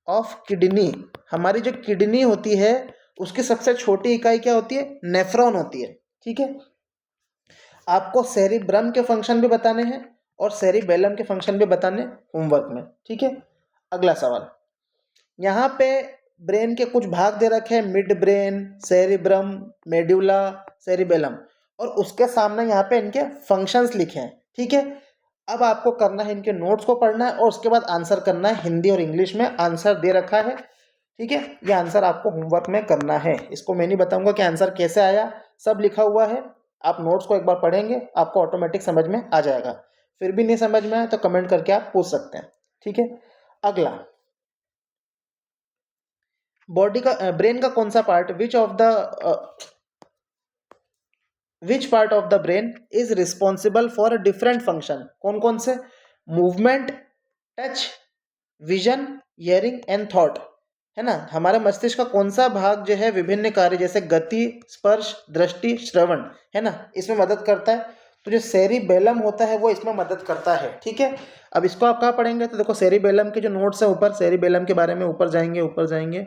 ऑफ किडनी। हमारी जो किडनी होती है उसकी सबसे छोटी इकाई क्या होती है? नेफ्रॉन होती है, ठीक है। आपको सेरिब्रम के फंक्शन भी बताने हैं और सेरिबेलम के फंक्शन भी बताने होमवर्क में, ठीक है। अगला सवाल, यहाँ पे ब्रेन के कुछ भाग दे रखे हैं, mid brain, cerebrum, medulla, cerebellum, और उसके सामने यहाँ पे इनके फंक्शंस लिखे हैं, ठीक है। अब आपको करना है इनके नोट्स को पढ़ना है और उसके बाद आंसर करना है। हिंदी और इंग्लिश में आंसर दे रखा है, ठीक है। ये आंसर आपको होमवर्क में करना है। इसको मैं नहीं बताऊंगा कि आंसर कैसे आया, सब लिखा हुआ है। आप नोट्स को एक बार पढ़ेंगे आपको ऑटोमेटिक समझ में आ जाएगा। फिर भी नहीं समझ में आए तो कमेंट करके आप पूछ सकते हैं, ठीक है। अगला, बॉडी का ब्रेन का कौन सा part, which part of the brain is responsible for different function? कौन कौन से? Movement, touch, vision, hearing and thought, है ना। हमारे मस्तिष्क का कौन सा भाग जो है विभिन्न कार्य जैसे गति, स्पर्श, दृष्टि, श्रवण, है ना, इसमें मदद करता है। तो जो सेरिबेलम होता है वो इसमें मदद करता है, ठीक है। अब इसको आप कहाँ पढ़ेंगे? तो देखो सेरिबेलम के जो नोट्स है ऊपर, सेरिबेलम के बारे में ऊपर जाएंगे,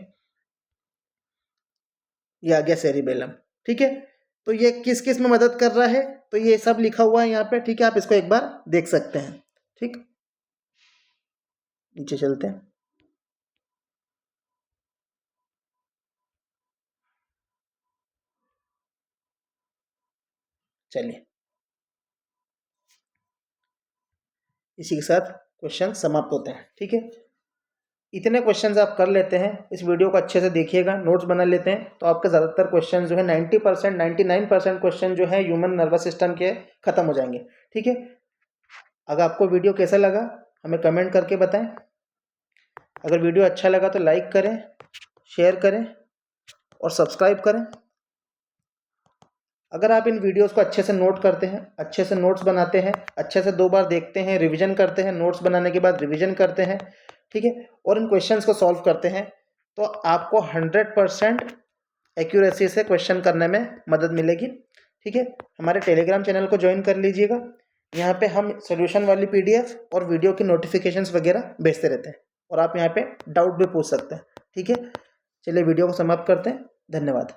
ये आ गया सेरिबेलम, ठीक है। तो ये किस किस में मदद कर रहा है, तो ये सब लिखा हुआ है यहाँ पे, ठीक है। आप इसको एक बार देख सकते हैं, ठीक। नीचे चलते हैं। चलिए, इसी के साथ क्वेश्चन समाप्त होते हैं, ठीक है। इतने क्वेश्चंस आप कर लेते हैं, इस वीडियो को अच्छे से देखिएगा, नोट्स बना लेते हैं, तो आपके ज़्यादातर क्वेश्चन जो है 90% 99% क्वेश्चन जो है ह्यूमन नर्वस सिस्टम के ख़त्म हो जाएंगे, ठीक है। अगर आपको वीडियो कैसा लगा हमें कमेंट करके बताएं। अगर वीडियो अच्छा लगा तो लाइक करें, शेयर करें और सब्सक्राइब करें। अगर आप इन वीडियोस को अच्छे से नोट करते हैं, अच्छे से नोट्स बनाते हैं, अच्छे से 2 बार देखते हैं, रिवीजन करते हैं, नोट्स बनाने के बाद रिवीजन करते हैं, ठीक है, और इन क्वेश्चंस को सॉल्व करते हैं, तो आपको 100% एक्यूरेसी से क्वेश्चन करने में मदद मिलेगी, ठीक है। हमारे टेलीग्राम चैनल को ज्वाइन कर लीजिएगा। यहाँ पे हम सोल्यूशन वाली PDF और वीडियो की नोटिफिकेशंस वगैरह भेजते रहते हैं, और आप यहाँ पे डाउट भी पूछ सकते हैं, ठीक है। चलिए वीडियो को समाप्त करते हैं। धन्यवाद।